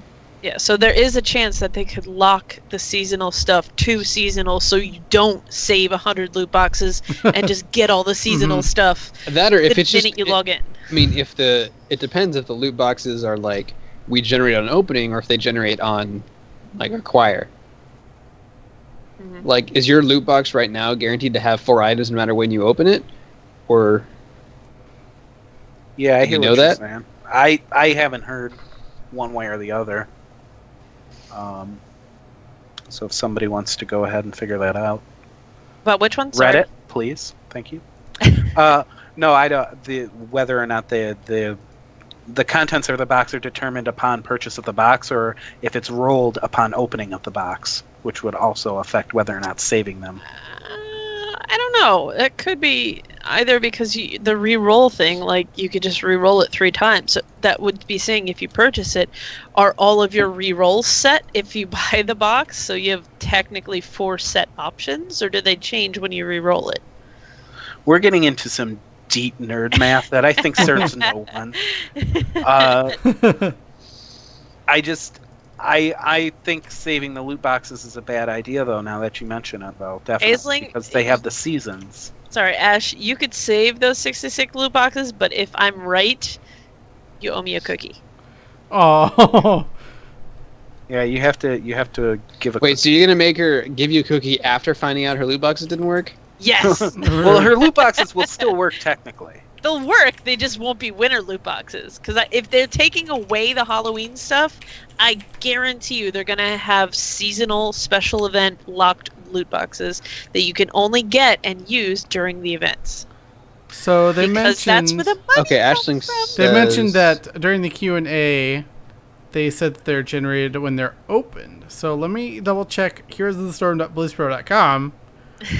Yeah, so there is a chance that they could lock the seasonal stuff to seasonal so you don't save 100 loot boxes and just get all the seasonal stuff That or if the it's minute just you log in. I mean, it depends if the loot boxes are like we generate on opening or if they generate on like acquire. Mhm. Like, is your loot box right now guaranteed to have 4 items no matter when you open it, or Yeah, I You hear know what you're that? saying. I haven't heard one way or the other. So if somebody wants to go ahead and figure that out, But which one? Sorry. Reddit, please, thank you. No, I don't. Whether or not the contents of the box are determined upon purchase of the box, or if it's rolled upon opening of the box, which would also affect whether or not saving them. I don't know. It could be either because the re-roll thing, like you could just re-roll it 3 times. So that would be saying if you purchase it, are all of your re-rolls set if you buy the box? So you have technically 4 set options, or do they change when you re-roll it? We're getting into some deep nerd math that I think serves no one. I think saving the loot boxes is a bad idea, though. Now that you mention it, though, definitely Aisling- because they have the seasons. Sorry, Ash, you could save those 66 loot boxes, but if I'm right, you owe me a cookie. Oh. Yeah, you have to give a Wait, so you're gonna make her give you a cookie after finding out her loot boxes didn't work? Yes, Well, her loot boxes will still work technically. they'll work. They just won't be winter loot boxes. Because if they're taking away the Halloween stuff, I guarantee you they're gonna have seasonal special event locked loot boxes that you can only get and use during the events. So they Because mentioned. that's where the money Okay, comes Ashling from. They mentioned that during the Q&A, they said that they're generated when they're opened. So let me double check heroesofthestorm.blizzpro.com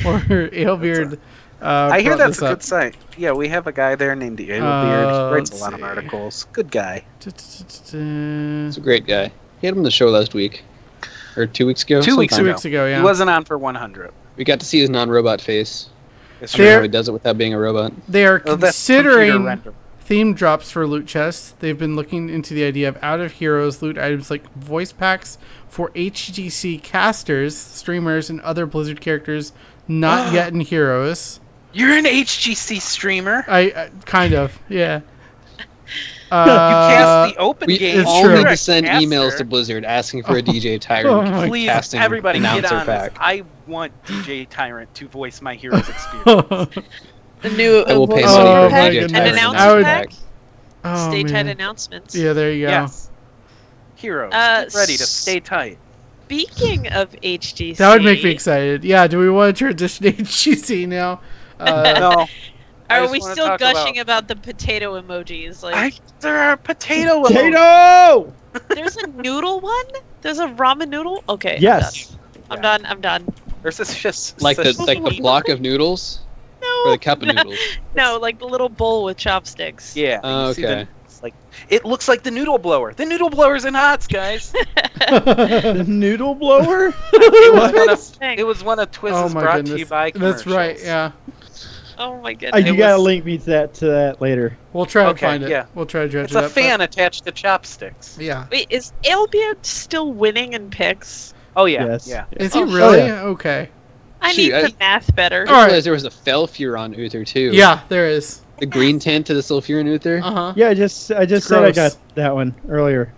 or Alebeard. I hear brought that's this a up. good site. Yeah, we have a guy there named Alebeard. He writes a let's lot of see. articles. Good guy. He's a great guy. He had him on the show last week. Or 2 weeks ago? 2 weeks Two ago. weeks ago, yeah. He wasn't on for 100. We got to see his non-robot face. It's I don't know There- how he does it without being a robot. They are Oh, that's computer considering render. theme drops for loot chests. They've been looking into the idea of out of heroes loot items like voice packs for HGC casters, streamers, and other Blizzard characters not yet in heroes. You're an HGC streamer. I kind of, yeah. You cast the open We game. It's all true. need You're to a send caster. emails to Blizzard asking for a DJ Oh Tyrant my Please, casting everybody get announcer on pack. this. I want DJ Tyrant to voice my hero's experience. The new I will pay voice money over for pack DJ and Tyrant. announcer I would- pack. Oh, Stay tight man. announcements. Yeah, there you go. Yes. Heroes, get ready to stay tight. Speaking of HGC, That would make me excited. Yeah, do we want to transition to HGC now? No. I Are just we wanna still talk gushing about the potato emojis? Like, There are potato emojis. Potato! there's a noodle one. There's a ramen noodle. Okay. Yes. I'm done. I'm done. There's this just Like the block of noodles? Or No. the cup of noodles? No, like the little bowl with chopsticks. Yeah. Oh, you see okay. it's like it looks like the noodle blower. The noodle blower's in HOTS, guys. The noodle blower? It was one of Twizz's Oh my brought to goodness. you by That's right, commercials. yeah. Oh my goodness. You It gotta was- link me to that later. We'll try to Okay, find it. yeah. We'll try to dredge It's it a up. fan attached to chopsticks. Yeah. Wait, is Alebeard still winning in picks? Oh yeah, Yes. yeah. Is he Oh, really? yeah. Okay. I Shoot, need I- the math better. I All didn't right. realize there was a Felfuron Uther too. Yeah, there is. The green tint to the Sulfuron Uther. Uh-huh. Yeah, I just said I Gross. got that one earlier.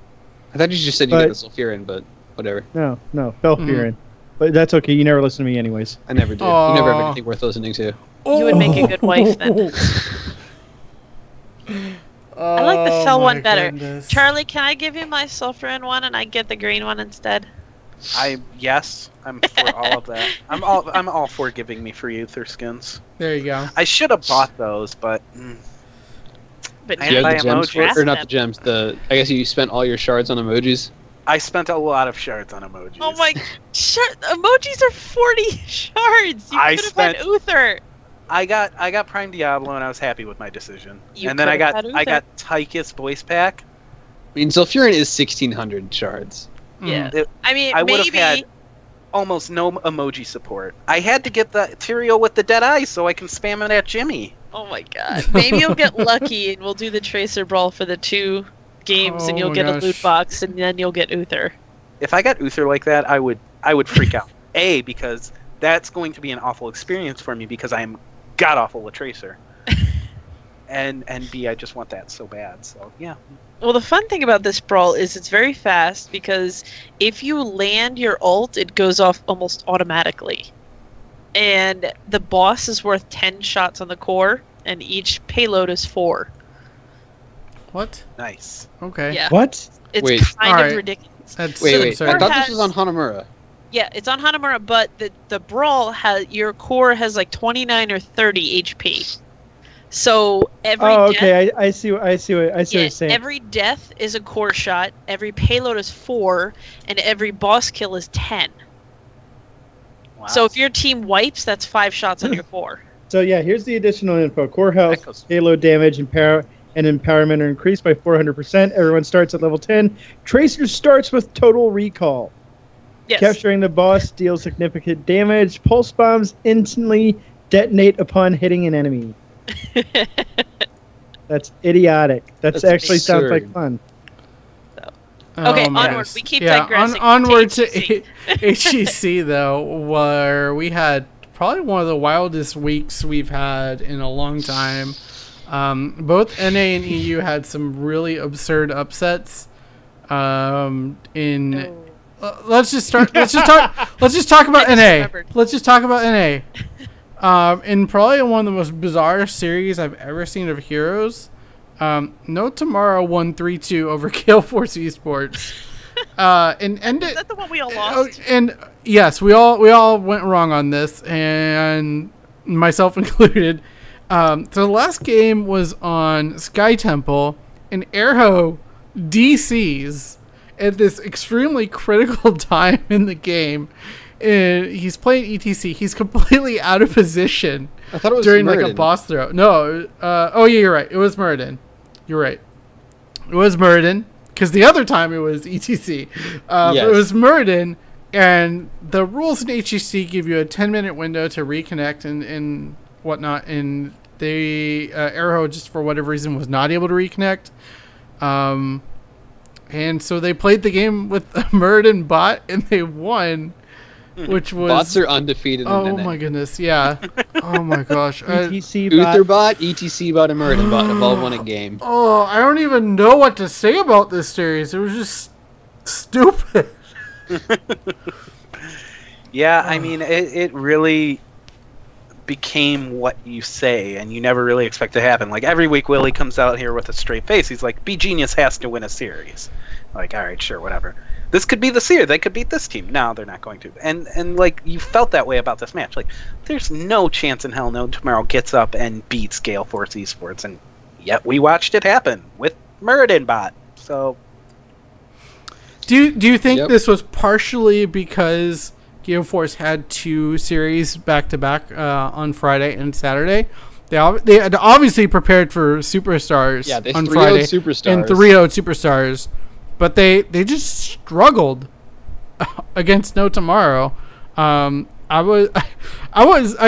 I thought you just said you But- got the Sulfuron, but whatever. No, Felfurin. But that's okay. You never listen to me anyways. I never did. Aw. You never have anything worth listening to. You would make a good wife then. I like the Oh Fel my one better. goodness. Charlie, can I give you my sulfurin one and I get the green one instead? Yes, I'm for all of that. I'm all for giving me free Uther skins. There you go. I should have bought those, but But I Do you buy have the gems emojis. for, or not the gems? I guess you spent all your shards on emojis. I spent a lot of shards on emojis. oh my, emojis are 40 shards. You I could have had spent- Uther. I got Prime Diablo and I was happy with my decision. You and then I could've got had I Uther. got Tychus voice pack. I mean, Sulfuron is 1,600 shards. Yeah. It- I mean, I would have maybe. had almost no emoji support. I had to get the Tyrael with the dead eyes so I can spam it at Jimmy. Oh my god. Maybe you'll get lucky and we'll do the Tracer Brawl for the 2 games and Oh you'll my get gosh. a loot box and then you'll get Uther. If I got Uther like that, I would freak out. A, because that's going to be an awful experience for me because I am god awful at Tracer. and B, I just want that so bad. So yeah. Well, the fun thing about this brawl is it's very fast because if you land your ult, it goes off almost automatically. And the boss is worth 10 shots on the core, and each payload is 4. What? Nice. Okay. Yeah, What? it's Wait. kind Alright. of ridiculous. That's Wait. absurd. I thought this has- was on Hanamura. Yeah, it's on Hanamura, but the brawl has your core has like 29 or 30 HP. So every Oh, death, okay. I see what you're saying. every death is a core shot, every payload is 4, and every boss kill is 10. Wow. So if your team wipes, that's 5 shots on your core. So yeah, here's the additional info. Core health, That goes- payload damage, and empowerment are increased by 400%. Everyone starts at level 10. Tracer starts with total recall. Yes. Capturing the boss deals significant damage. Pulse bombs instantly detonate upon hitting an enemy. That's idiotic. That's actually sounds absurd. like fun. Okay, my onward. goodness. We keep yeah, digressing. onward to HGC. HGC though, where we had probably one of the wildest weeks we've had in a long time. Both NA and EU had some really absurd upsets. In let's just talk about NA. Let's just talk about NA. In probably one of the most bizarre series I've ever seen of Heroes, No Tomorrow won 3-2 over Gale Force Esports. And Is that the one we all lost? And yes, we all went wrong on this, and myself included. So the last game was on Sky Temple, and Airho DCs at this extremely critical time in the game. And he's playing ETC. He's completely out of position. I thought it was during Muradin. like a boss throw. No. Oh yeah, you're right. It was Muradin. You're right. It was Muradin. Because the other time it was ETC. But it was Muradin. And the rules in HEC give you a 10-minute window to reconnect and whatnot. And they Arrow, just for whatever reason, was not able to reconnect. And so they played the game with a Muradin bot, and they won. Which was bots are undefeated. Oh in NA. my goodness, yeah. Oh my gosh. ETC bot. Uther bot, ETC bot, and Muradin bot have all won a game. Oh, I don't even know what to say about this series. It was just stupid. Yeah, I mean, it really became what you say, and you never really expect to happen. Like, every week Willie comes out here with a straight face. He's like, B Genius has to win a series. Like, all right, sure, whatever. This could be the series. They could beat this team. No, they're not going to. And like, you felt that way about this match. Like, there's no chance in hell No Tomorrow gets up and beats Gale Force Esports, and yet we watched it happen with Muradin bot. So, do you think this was partially because Gale Force had two series back to back on Friday and Saturday? They had obviously prepared for Superstars on Friday Superstars. and 3-0 Superstars, but they just struggled against No Tomorrow. I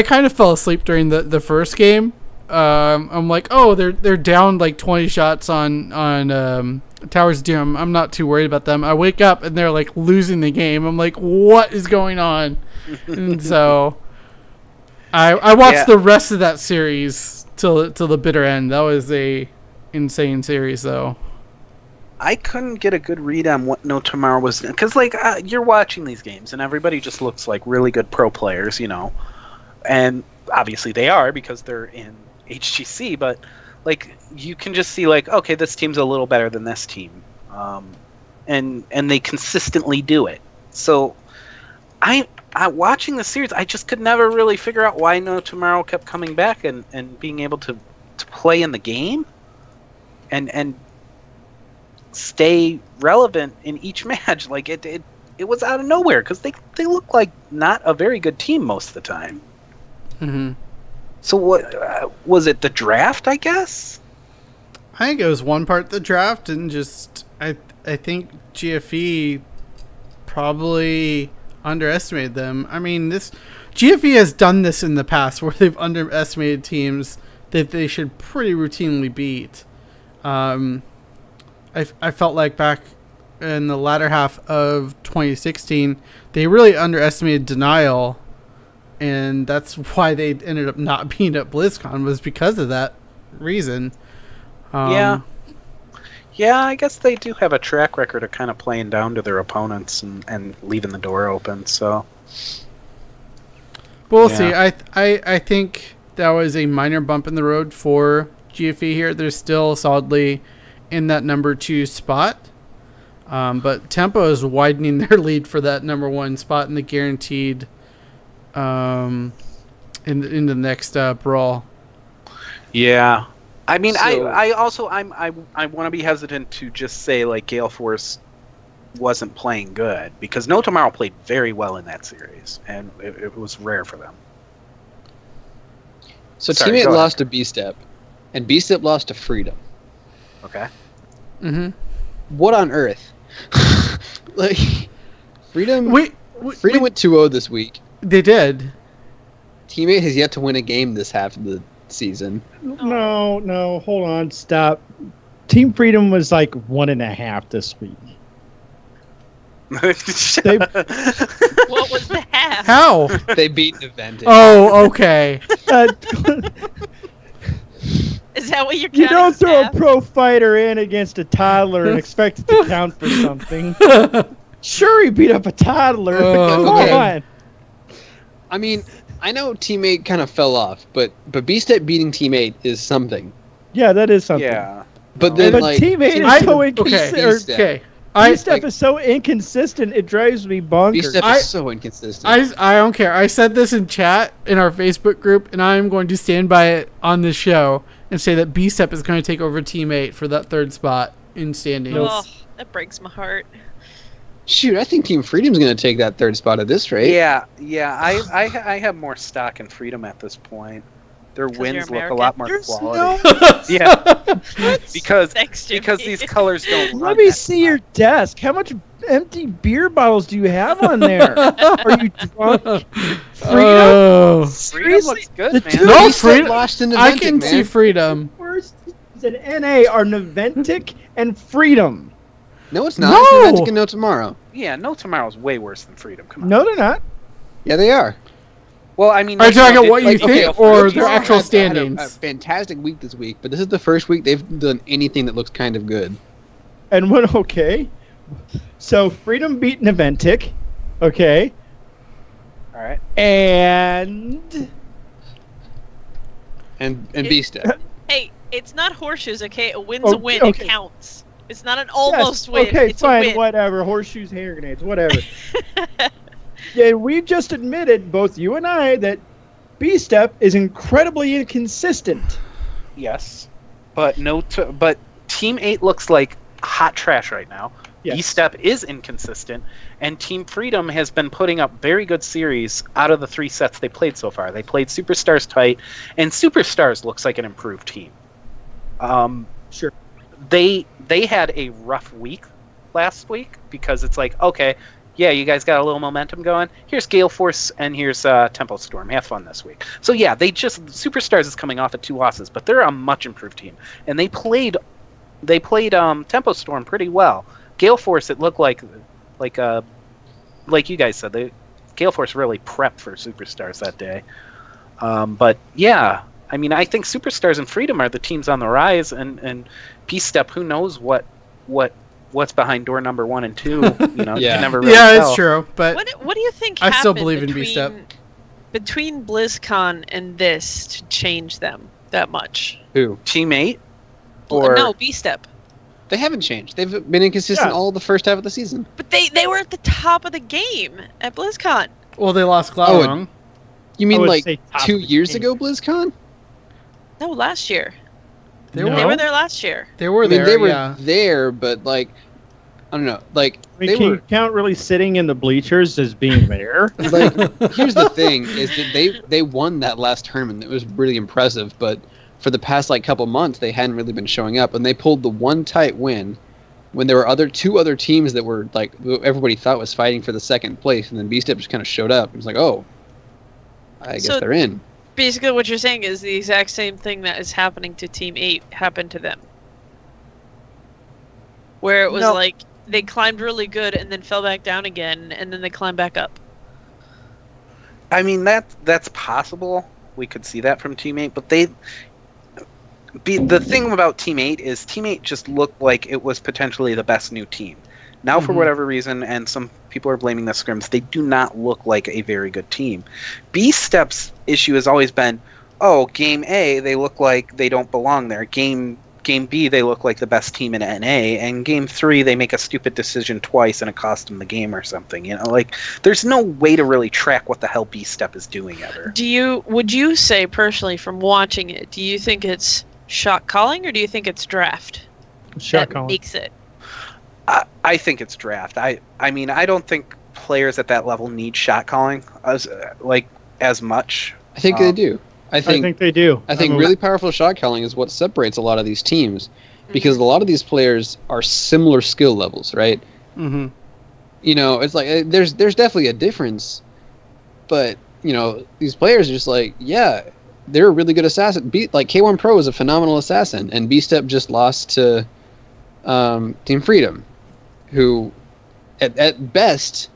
kind of fell asleep during the first game. I'm like, oh, they're down like 20 shots on Towers Doom. I'm not too worried about them. I wake up and they're like losing the game. I'm like, what is going on? And so I watched the rest of that series till the bitter end. That was a insane series, though. I couldn't get a good read on what No Tomorrow was, because like you're watching these games and everybody just looks like really good pro players, you know, and obviously they are because they're in HGC, but like you can just see like, okay, this team's a little better than this team, and they consistently do it. So I watching the series, I just could never really figure out why No Tomorrow kept coming back and being able to play in the game and stay relevant in each match. Like it was out of nowhere because they look like not a very good team most of the time. Mm-hmm. So what was it? The draft, I guess. I think it was one part the draft, and just I think GFE probably underestimated them. I mean, this GFE has done this in the past where they've underestimated teams that they should pretty routinely beat. I felt like back in the latter half of 2016, they really underestimated Denial, and that's why they ended up not being at BlizzCon, was because of that reason. Yeah, I guess they do have a track record of kind of playing down to their opponents and leaving the door open. So, but we'll see. I think that was a minor bump in the road for GFE here. They're still solidly in that number 2 spot, but Tempo is widening their lead for that number 1 spot in the guaranteed in the next brawl. Yeah, I mean, So- I also I want to be hesitant to just say like Gale Force wasn't playing good, because No Tomorrow played very well in that series, and it was rare for them. So Sorry, Teammate go ahead. lost to B-Step, and B-Step lost to Freedom. Okay. Mm-hmm. What on earth? Like, Freedom Freedom went 2-0 this week. They did. Teammate has yet to win a game this half of the season. No, hold on, stop. Team Freedom was like 1.5 this week. They- What was the half? How? They beat Eventing. Oh, okay. Uh, Is that what you're You counting? don't throw a Steph? pro fighter in against a toddler and expect it to count for something. Sure, he beat up a toddler. But come Oh, on. I mean, I know Team 8 kind of fell off, but B-Step beating Team 8 is something. Yeah, that is something. Yeah. But No. then, But like, Team 8 Team is I- so okay. inconsistent. Okay. B-Step like- is so inconsistent, it drives me bonkers. B-Step I- is so inconsistent. I don't care. I said this in chat in our Facebook group, and I'm going to stand by it on this show and say that B-Step is going to take over Team 8 for that third spot in standings. Oh, that breaks my heart. Shoot, I think Team Freedom's going to take that third spot at this rate. Yeah. I have more stock in Freedom at this point. Their 'Cause you're wins look a American. lot more There's quality. no- Yeah, because Thanks, Jimmy. these colors don't. run Let me that see your desk. How much empty beer bottles do you have on there? Are you drunk? Oh. Freedom Seriously? looks good, The man. two- No, B-Step Freedom. lost in I Eventic, can man. see Freedom. Worst teams in NA are Naventic and Freedom. No, it's not. No! It's Eventic and No Tomorrow. Yeah, No Tomorrow's way worse than Freedom. Come on. No, they're not. Yeah, they are. Well, I mean, Are you talking No, about what you like, think, okay, or No their Tomorrow actual had a standings? fantastic week this week, but this is the first week they've done anything that looks kind of good. And what? Okay. So Freedom beat Naventic. Okay. all right. And And B-Step. Hey, it's not horseshoes, okay? A win's Oh, a win. okay. It counts. It's not an almost yes, win. okay, it's fine, a win. whatever. Horseshoes, hand grenades, whatever. Yeah, we just admitted, both you and I, that B-Step is incredibly inconsistent. Yes, but but Team 8 looks like hot trash right now. Yes. B-Step is inconsistent, and Team Freedom has been putting up very good series out of the 3 sets they played so far. They played Superstars tight, and Superstars looks like an improved team. Sure. They had a rough week last week because it's like, okay, yeah, you guys got a little momentum going. Here's Gale Force and here's Tempo Storm. Have fun this week. So yeah, Superstars is coming off of 2 losses, but they're a much improved team, and they played Tempo Storm pretty well. Gale Force, it looked like you guys said, Gale Force really prepped for Superstars that day. But yeah, I mean, I think Superstars and Freedom are the teams on the rise, and B-Step, who knows what's behind door number 1 and 2? You know, you Yeah. can never really Yeah, tell. it's true, but What do you think I still happened believe in B-Step. between BlizzCon and this to change them that much? Who? Team 8? Or No, B-Step. They haven't changed. They've been inconsistent Yeah. all the first half of the season. But they were at the top of the game at BlizzCon. well, they lost Oh, Glaurung. You I mean would like say top 2 of the years game. ago, BlizzCon? No, last year. They No. They were were there last year. they were I mean, there. they were Yeah. there, but like, I don't know. Like, I mean, they can were. you count really sitting in the bleachers as being there? Like, here's the thing: is that they won that last tournament. It was really impressive, but for the past like couple months, they hadn't really been showing up, and they pulled the one tight win when there were 2 other teams that were like everybody thought was fighting for the second place, and then B-Step just kind of showed up. It was like, oh, I guess So- they're in. Basically, what you're saying is the exact same thing that is happening to Team 8 happened to them. Where it was No. like they climbed really good and then fell back down again, and then they climbed back up. I mean, that's possible. We could see that from Team 8, but the thing about Team 8 is Team 8 just looked like it was potentially the best new team. Now, for Mhm. whatever reason, and some people are blaming the scrims, they do not look like a very good team. B-Step's issue has always been, oh, Game A, they look like they don't belong there. Game B, they look like the best team in NA, and Game 3, they make a stupid decision twice and it cost them the game or something. You know, like, there's no way to really track what the hell B-Step is doing ever. Would you say personally from watching it, do you think it's shot calling or do you think it's draft Shot that calling. makes it? I think it's draft. I mean, I don't think players at that level need shot calling as much. I think they Um, do. I I think think they do. I think mean, really powerful shot calling is what separates a lot of these teams, because a lot of these players are similar skill levels, right? Mm-hmm. You know, it's like there's definitely a difference, but you know, these players are just like, yeah, they're a really good assassin. Like K1 Pro is a phenomenal assassin, and B-Step just lost to Team Freedom, who at best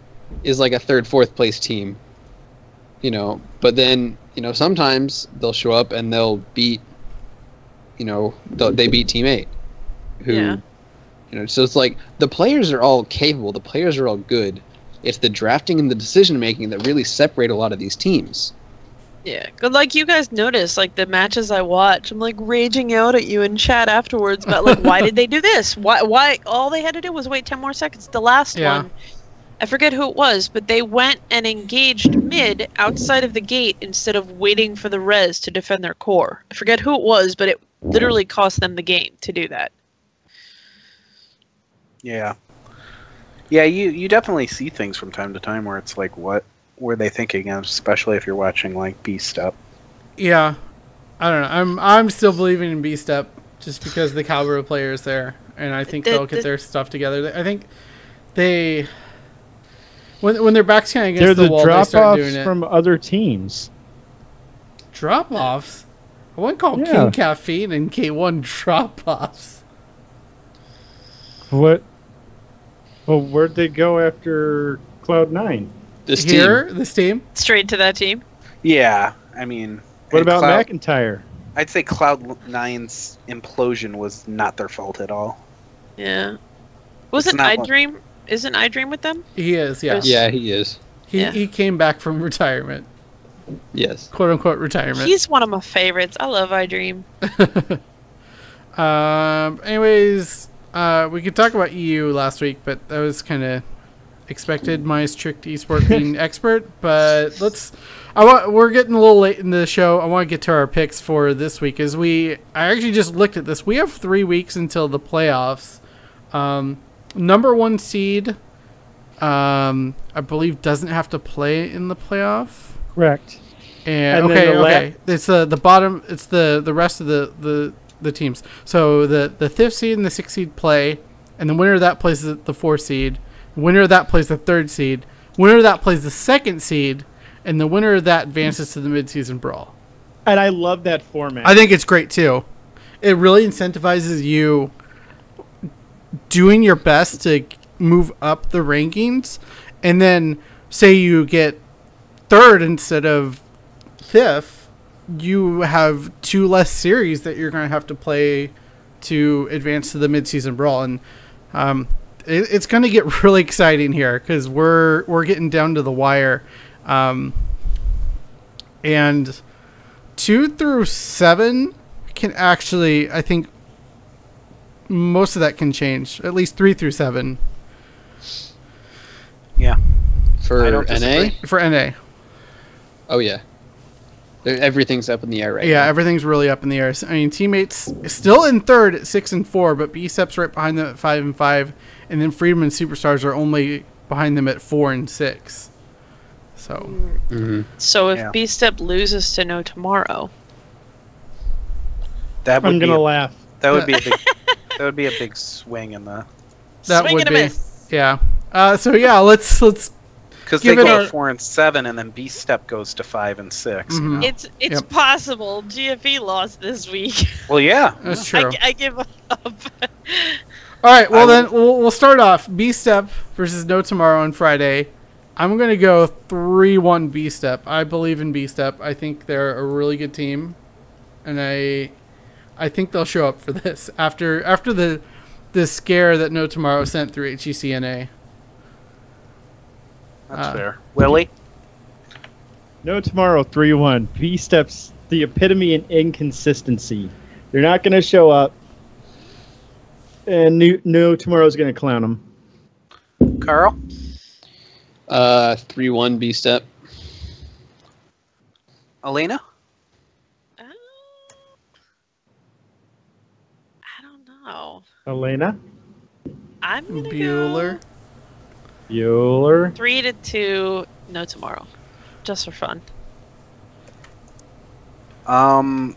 is like a 3rd, 4th place team. You know, but then, you know, sometimes they'll show up and they'll beat, they beat Team 8. Who, Yeah. So it's like the players are all capable. The players are all good. It's the drafting and the decision making that really separate a lot of these teams. Yeah, but like you guys notice, like the matches I watch, I'm like raging out at you in chat afterwards about like why did they do this? Why all they had to do was wait 10 more seconds. The last one, I forget who it was, but they went and engaged mid outside of the gate instead of waiting for the res to defend their core. I forget who it was, but it literally cost them the game to do that. Yeah. Yeah, you definitely see things from time to time where it's like, what were they thinking of, especially if you're watching like B-Step. Yeah. I don't know. I'm still believing in B-Step just because the caliber player is there, and I think they'll get their stuff together. I think they when their backs kind of against the wall, they start doing it. Drop-offs from other teams. Drop-offs? I wouldn't call King Caffeine and K1 drop-offs. What? Well, where'd they go after Cloud9? This team? Straight to that team? Yeah, I mean... What about McIntyre? I'd say Cloud9's implosion was not their fault at all. Yeah. Wasn't iDream... Isn't iDream with them? He is, yeah. Yeah, he is. He came back from retirement. Yes. Quote-unquote retirement. He's one of my favorites. I love iDream. Anyways, we could talk about EU last week, but that was kind of expected. My strict esport being expert, but we're getting a little late in the show. I want to get to our picks for this week. I actually just looked at this. We have 3 weeks until the playoffs. Number 1 seed, I believe, doesn't have to play in the playoff. Correct. And okay. It's the bottom. It's the rest of the teams. So the 5th seed and the 6th seed play, and the winner of that plays the 4th seed. The winner of that plays the 3rd seed. Winner of that plays the 2nd seed, and the winner of that advances to the mid-season brawl. And I love that format. I think it's great too. It really incentivizes you doing your best to move up the rankings, and then say you get 3rd instead of 5th, you have 2 less series that you're going to have to play to advance to the mid-season brawl, and it's going to get really exciting here because we're getting down to the wire, and 2 through 7 can actually, I think, most of that can change. At least 3 through 7. Yeah. For NA? For NA. Oh, yeah. Everything's up in the air right now. Yeah, everything's really up in the air. I mean, teammates still in 3rd at 6 and 4, but B-Step's right behind them at 5 and 5, and then Freedom and Superstars are only behind them at 4 and 6. So. So if B-Step loses to No Tomorrow, I'm gonna laugh. That would be a big. That would be a big swing in the. That swing would and a be. miss. Yeah. So yeah, let's. Because they go 4 and 7, and then B-Step goes to 5 and 6. Mm-hmm. You know? It's possible. GFE lost this week. Well, yeah, that's true. I give up. All right. Well, then we'll start off B-Step versus No Tomorrow on Friday. I'm gonna go 3-1 B-Step. I believe in B-Step. I think they're a really good team, and I think they'll show up for this after the scare that No Tomorrow sent through HECNA. That's fair. Willie? No Tomorrow 3-1. B-Step's the epitome in inconsistency. They're not going to show up, and No Tomorrow's going to clown them. Carl? 3-1 B-Step. Elena? I don't know. Elena? I'm gonna Bueller. go Bueller. 3-2. No Tomorrow, just for fun. I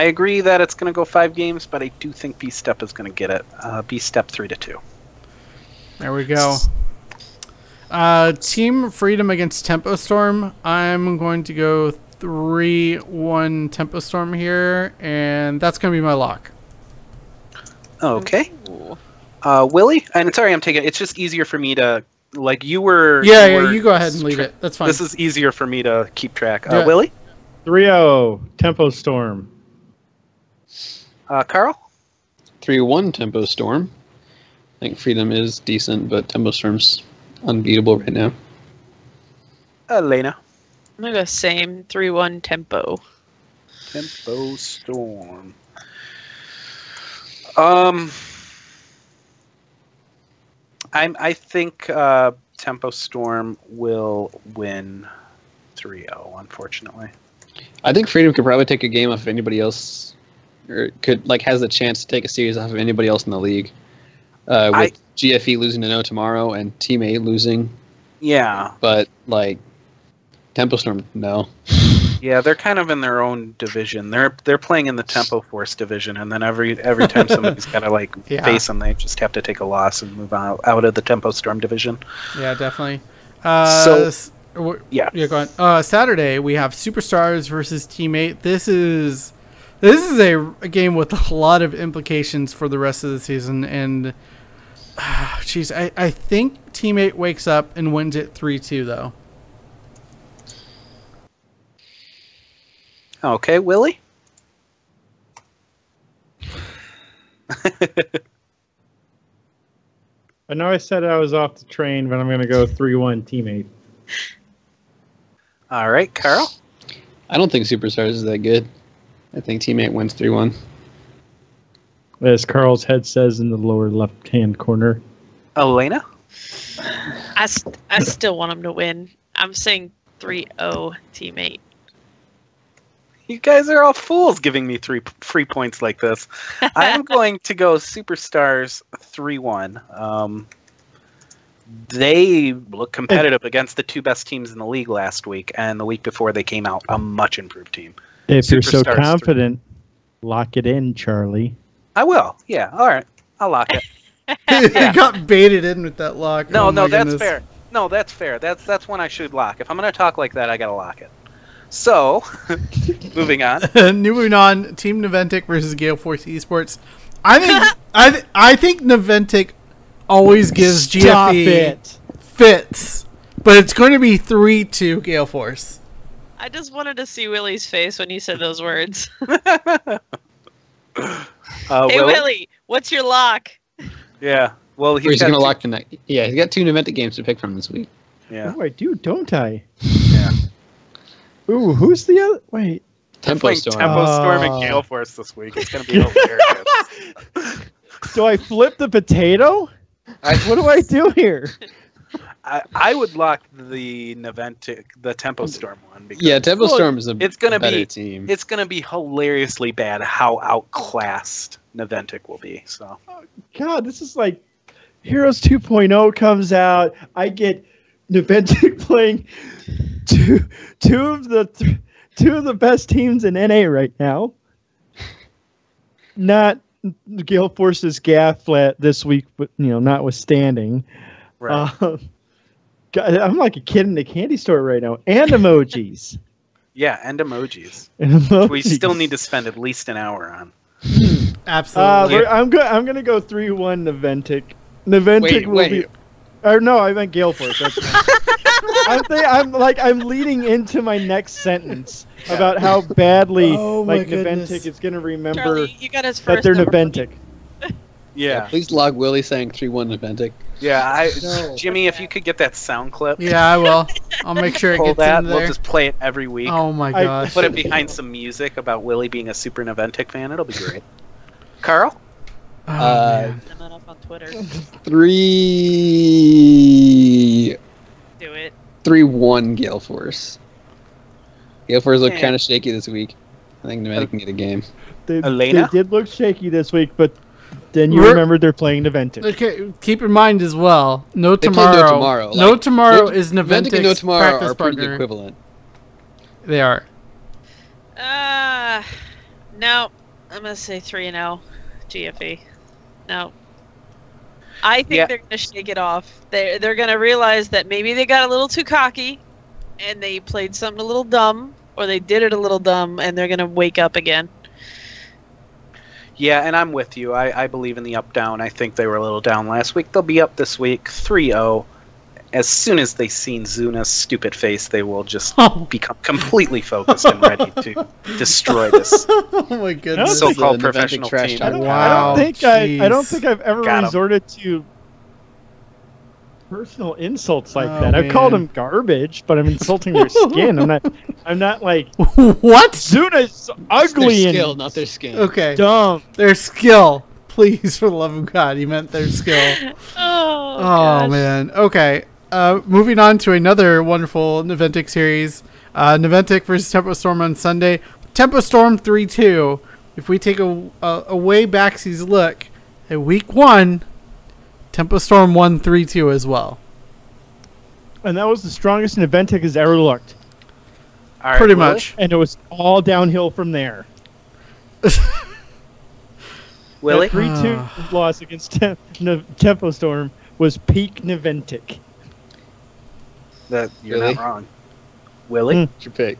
agree that it's going to go 5 games, but I do think B-Step is going to get it. B-Step 3-2. There we go. Team Freedom against Tempo Storm. I'm going to go 3-1 Tempo Storm here, and that's going to be my lock. Okay. Ooh. Willie? And sorry, I'm taking. It's just easier for me to you were. You go ahead and leave it. That's fine. This is easier for me to keep track. Yeah. Willie? 3-0 Tempo Storm. Carl? 3-1 Tempo Storm. I think Freedom is decent, but Tempo Storm's unbeatable right now. Elena? I'm gonna go same 3-1 tempo. Tempo Storm. I think Tempo Storm will win 3-0, unfortunately. I think Freedom could probably take a game off of anybody else, or has a chance to take a series off of anybody else in the league. With GFE losing to No tomorrow and Team 8 losing. Yeah. But Tempo Storm, no. Yeah, they're kind of in their own division. They're playing in the Tempo Force division, and then every time somebody's got to face them, they just have to take a loss and move out of the Tempo Storm division. Yeah, definitely. Go on. Saturday we have Superstars versus Teammate. This is a game with a lot of implications for the rest of the season, and I think Teammate wakes up and wins it 3-2 though. Okay, Willie? I know I said I was off the train, but I'm going to go 3-1 Teammate. All right, Carl? I don't think Superstars is that good. I think Teammate wins 3-1. As Carl's head says in the lower left-hand corner. Elena? I still want him to win. I'm saying 3-0 Teammate. You guys are all fools giving me 3 free points like this. I am going to go Superstars 3-1. They look competitive against the 2 best teams in the league last week, and the week before they came out a much improved team. If you're so Superstars confident, lock it in, Charlie. I will. Yeah. All right. I'll lock it. You got baited in with that lock. No, Oh my that's goodness. fair. No, that's fair. That's when I should lock. If I'm going to talk like that, I got to lock it. So, moving on. Moving on, Team Naventic versus Gale Force Esports. I think Naventic always gives Stop GFE it. fits, but it's going to be 3-2 Gale Force. I just wanted to see Willie's face when you said those words. Hey, Willie, what's your lock? Yeah. Well, He's going to lock tonight. Yeah, he's got 2 Naventic games to pick from this week. Yeah. Oh, I do, don't I? Yeah. Ooh, who's the other? Wait. Tempo Storm. Tempo Storm and Gale Force this week. It's going to be hilarious. Do I flip the potato? What do I do here? I would lock the Naventic, the Tempo Storm one. Because Yeah, Tempo Storm is it's gonna better be team. It's going to be hilariously bad how outclassed Naventic will be. So. God, this is like Heroes 2.0 comes out. I get Naventic playing two of the best teams in NA right now. Not Gale Force's Gaff flat this week, but notwithstanding. Right. God, I'm like a kid in a candy store right now. And emojis. Yeah, and emojis. Emojis. We still need to spend at least an hour on. Absolutely. I'm gonna go 3-1 Naventic. Naventic will be. Or no, I meant Gale Force. That's I'm leading into my next sentence about how badly Naventic is gonna remember Charlie, you got his that first they're number. Naventic. Yeah. Please log Willie saying 3-1 Naventic. Yeah, No. Jimmy, if you could get that sound clip. Yeah, I will. I'll make sure it Pull gets that. in there. We'll just play it every week. Oh my gosh. Put it behind some music about Willie being a super Naventic fan. It'll be great. Carl? Oh, man. I'm not up on Twitter. 3-1 Do it. Gale Force. Gale Force looked Yeah. kind of shaky this week. I think Naventic can get a game. They Elena? did look shaky this week, but then you We're- remembered they're playing Naventic. Okay, keep in mind as well. No They play tomorrow. No Tomorrow. No Like, tomorrow No- is Naventic and No Naventic's Tomorrow practice are pretty partner. equivalent. They are. No. I'm gonna say 3-0 GFE. No. I think Yeah. they're gonna shake it off. They're gonna realize that maybe they got a little too cocky, and they played something a little dumb, or they did it a little dumb, and they're gonna wake up again. Yeah, and I'm with you. I believe in the up-down. I think they were a little down last week. They'll be up this week, 3-0. as soon as they seen Zuna's stupid face, they will just Oh. become completely focused and ready to destroy this Oh my goodness. so-called This is an professional Trash team. Talk. Wow. I don't jeez. think I've ever Got 'em. resorted to personal insults like Oh, that. I've called man. them garbage, but I'm insulting their skin. I'm not like What? Zuna's It's ugly their and skill, not their skin. Okay. dumb. Their skill. Please, for the love of God, you meant their skill. Oh, Oh, gosh. man. Okay. Moving on to another wonderful Niventic series. Niventic versus Tempo Storm on Sunday. Tempo Storm 3-2. If we take a way backsies look at week 1, Tempo Storm won 3-2 as well. And that was the strongest Niventic has ever looked. All right, Pretty Willie? much. And it was all downhill from there. Willie? That 3-2 loss against Tempo Storm was peak Niventic. You're Willie? not wrong. Willie? Mm. What's your pick?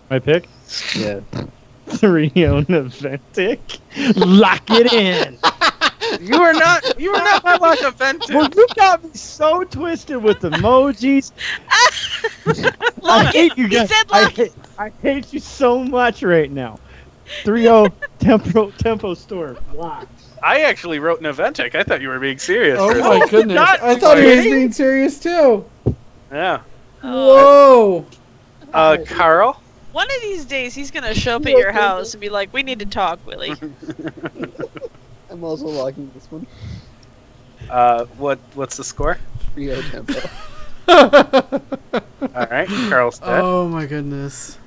My pick? Yeah. 3-0 Niventic. Lock it in. You are not my luck offensive. Well, you got me so twisted with emojis. I hate you He guys. said lock it. I hate you so much right now. 3-0 Tempo Storm. Lock. I actually wrote Niventic. I thought you were being serious. Oh for a my second. goodness. not I thought he was kidding. being serious too. Yeah. Whoa. Carl? One of these days, he's gonna show up at your house and be like, "We need to talk, Willie." I'm also locking this one. What's the score? 3-0 Tempo. All right, Carl's dead. Oh my goodness.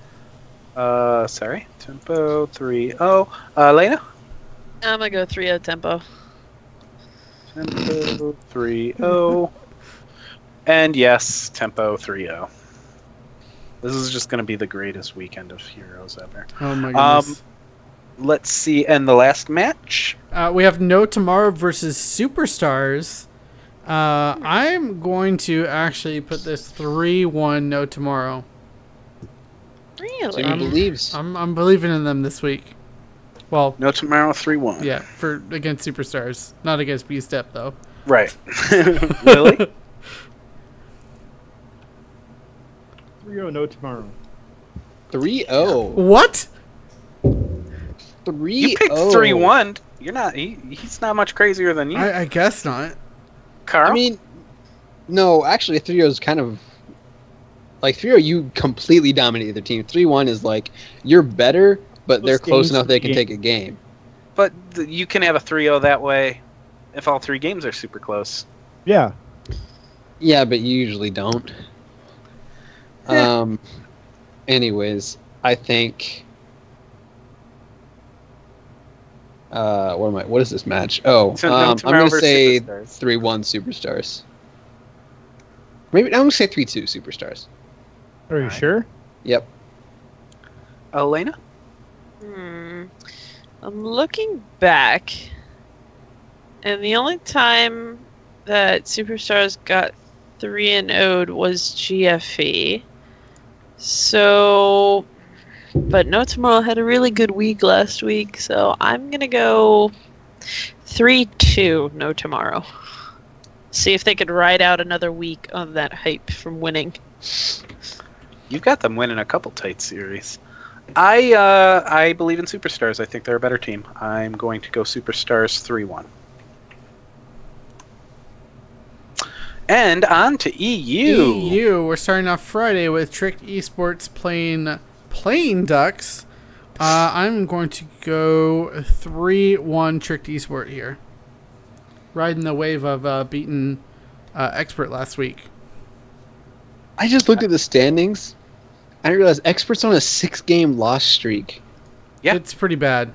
Sorry. Tempo 3-0. Lena? I'm gonna go 3-0 Tempo. Tempo 3-0. And yes, Tempo 3-0. This is just going to be the greatest weekend of Heroes ever. Oh my goodness. Let's see. And the last match? We have No Tomorrow versus Superstars. I'm going to actually put this 3-1 No Tomorrow. Really? Jimmy believes. I'm believing in them this week. Well, No Tomorrow 3-1. yeah, for against Superstars, not against B-Step though. Right. Lily? 3-0 no tomorrow. 3-0. What? 3-0. You picked 3-1. You're not. He's not much crazier than you. I guess not. Carl? I mean, no, actually, 3-0 is kind of like 3-0. You completely dominated the team. 3-1 is like you're better, but they're close enough they can take a game. but you can have a 3-0 that way if all 3 games are super close. Yeah. Yeah, but you usually don't. Anyways, I think. What is this match? Oh, So No I'm Tomorrow gonna versus say Superstars. 3-1 Superstars. Maybe I'm gonna say 3-2 Superstars. Are you Alright. sure? Yep. Elena? I'm looking back, and the only time that Superstars got 3-0'd was GFE. So, but No Tomorrow had a really good week last week, so I'm gonna go 3-2 No Tomorrow. See if they could ride out another week on that hype from winning. You've got them winning a couple tight series. I believe in Superstars. I think they're a better team. I'm going to go Superstars 3-1. And on to EU. EU. We're starting off Friday with Tricked Esports playing Ducks. I'm going to go 3-1 Tricked Esport here. Riding the wave of beating Expert last week. I just looked at the standings. I didn't realize Expert's on a 6-game loss streak. Yeah. It's pretty bad.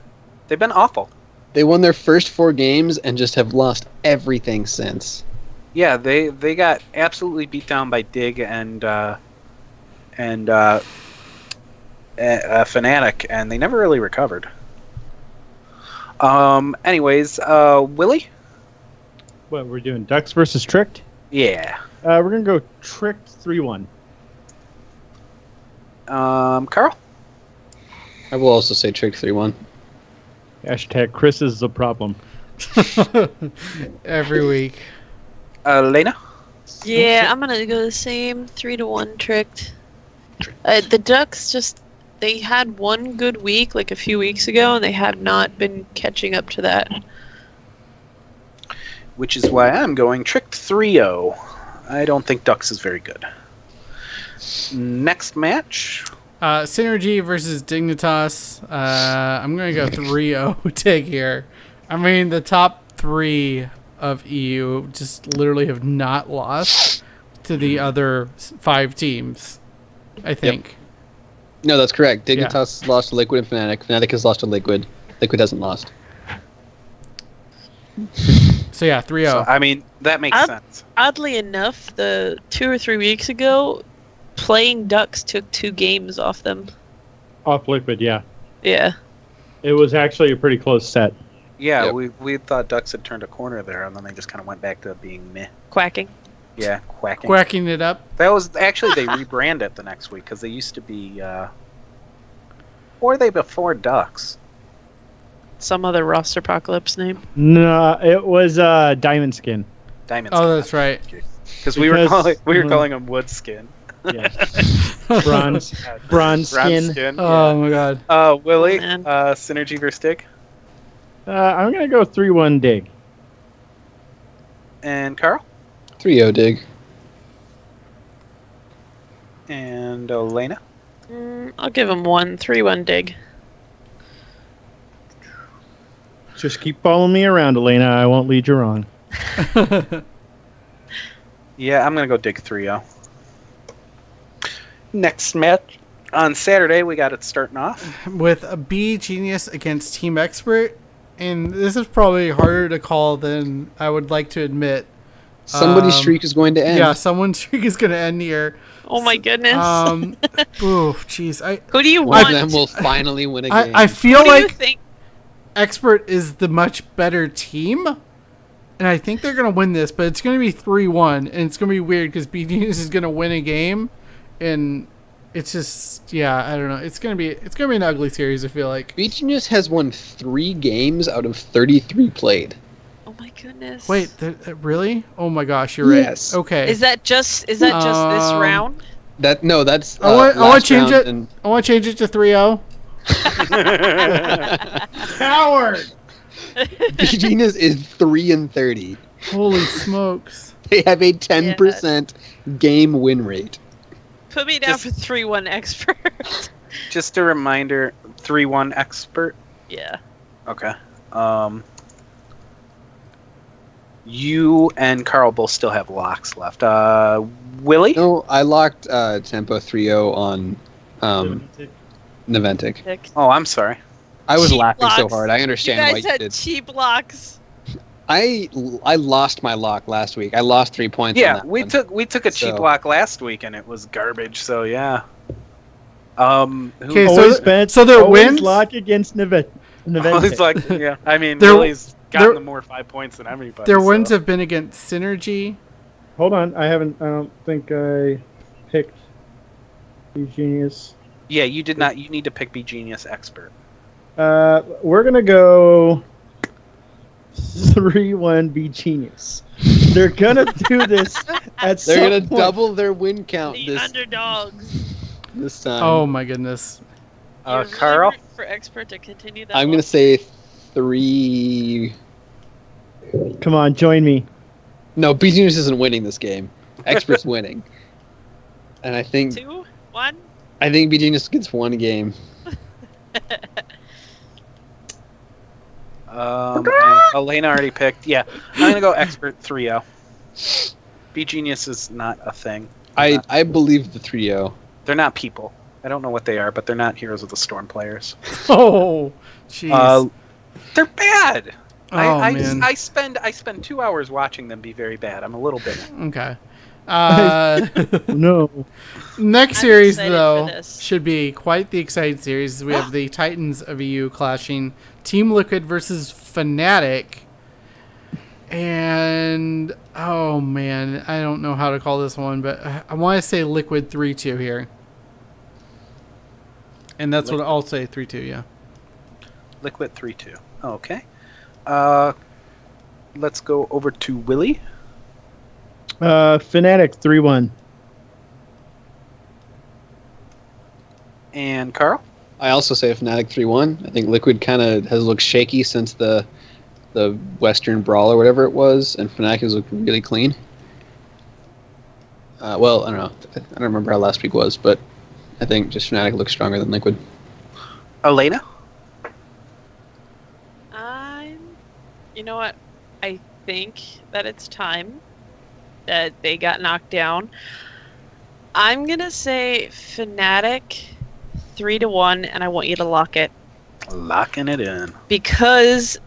They've been awful. They won their first 4 games and just have lost everything since. Yeah, they got absolutely beat down by Dig and Fnatic, and they never really recovered. Anyways, Willie? What, we're doing Ducks versus Tricked? Yeah. We're going to go Tricked 3-1. Carl? I will also say Trick 3-1. Hashtag Chris is the problem. Every week. Lena? Yeah, I'm gonna go the same 3-1 tricked. The Ducks they had one good week like a few weeks ago, and they have not been catching up to that. Which is why I'm going tricked 3-0. I don't think Ducks is very good. Next match. Synergy versus Dignitas. I'm going to go 3-0 take here. I mean, the top 3 of EU just literally have not lost to the other 5 teams, I think. Yep. No, that's correct. Dignitas lost to Liquid and Fnatic. Fnatic has lost to Liquid. Liquid hasn't lost. So yeah, 3-0. So, I mean, that makes sense. Oddly enough, the 2 or 3 weeks ago, playing Ducks took 2 games off them. Off Liquid, yeah. Yeah. It was actually a pretty close set. Yeah, Yep. we thought Ducks had turned a corner there, and then they just kind of went back to being meh. Quacking. Yeah, quacking. Quacking it up. That was actually they rebranded the next week because they used to be. Or they before Ducks. Some other roster apocalypse name. No, it was Diamond Skin. Diamond. Oh, that's right. Because we were calling them Wood Skin. Yeah. Bronze Skin. Oh my god. Willie, man. Synergy versus Dig, I'm going to go 3-1 Dig. and Carl, 3-0 Dig. and Elena. I'll give him 3-1 dig. Just keep following me around, Elena. I won't lead you wrong. Yeah, I'm gonna go Dig 3-0. Next match on Saturday, we got it starting off With a B Genius against Team Expert, and this is probably harder to call than I would like to admit. Somebody's streak is going to end. Yeah, someone's streak is going to end here. Oh my goodness. Oh, jeez. Who do you One want? of them will finally win a game. I feel Who do you like think? Expert is the much better team, and I think they're going to win this, but it's going to be 3-1, and it's going to be weird because B Genius is going to win a game, and it's just, yeah, I don't know. It's going to be an ugly series, I feel like. Genius has won 3 games out of 33 played. Oh my goodness. Wait, really? Oh my gosh, you're right. Yes. Okay. Is that just this round? That's I want to last change round it. and- I want to change it to 3-0. Coward! Genius is 3-30. Holy smokes. They have a 10% game win rate. Put me down for 3-1 expert. Just a reminder, 3-1 Expert. Yeah. Okay. You and Carl both still have locks left. Willie? No, I locked Tempo 3-0 on Naventic. Pick. Oh, I'm sorry. I was Cheap laughing so locks. hard. I You understand why guys you had did. cheap locks. I lost my lock last week. I lost 3 points. on Yeah, that we one. took a cheap So- lock last week and it was garbage. So yeah. Okay, who- so- Always bet. so their always wins? lock against Always Naventic. like, yeah. I mean, Their- Willie's gotten their- the more 5 points than everybody. Their so. wins have been against Synergy. Hold on, I don't think I picked Genius. Yeah, you did not. You need to pick B Genius Expert. We're gonna go 3-1 B Genius. They're gonna do this at some They're gonna point. double their win count The underdogs. this time. Oh my goodness. You're really Carl? rooting for expert to continue that. I'm one? gonna say 3. Come on, join me. No, B Genius isn't winning this game. Expert's winning, and I think 2-1. B Genius gets 1 game. And Elena already picked. Yeah, I'm gonna go Expert 3-0. B Genius is not a thing. I believe the 3-0. They're not people. I don't know what they are, but they're not Heroes of the Storm players. Oh, jeez. They're bad. Oh, man. I spend 2 hours watching them be very bad. I'm a little bitter. Okay. No. Next I'm series, excited though, for this. should be quite the exciting series. We have the Titans of EU clashing Team Liquid versus Fnatic. And, oh man, I don't know how to call this one, but I want to say Liquid 3-2 here. And that's what I'll say, 3-2, yeah. Liquid 3-2. Okay. Let's go over to Willie. Fnatic 3-1. And Carl? I also say Fnatic 3-1. I think Liquid kind of has looked shaky since the Western Brawl or whatever it was, and Fnatic has looked really clean. Well, I don't know. I don't remember how last week was, but I think just Fnatic looks stronger than Liquid. Elena? You know what? I think that it's time that they got knocked down. I'm gonna say Fnatic 3-1, and I want you to lock it. Locking it in. Because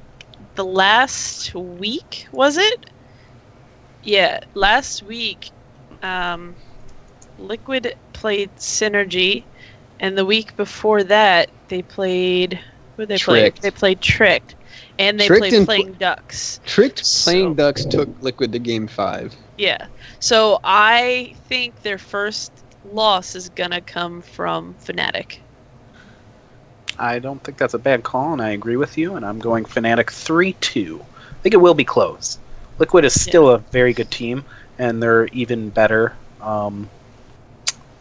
the last week, was it? Yeah, last week, Liquid played Synergy, and the week before that, they played... Who did they play? They played Tricked, and they played Playing Ducks. Tricked Playing Ducks took Liquid to Game 5. Yeah. So I think their first loss is going to come from Fnatic. I don't think that's a bad call, and I agree with you, and I'm going Fnatic 3-2. I think it will be close. Liquid is still a very good team, and they're even better. Yeah.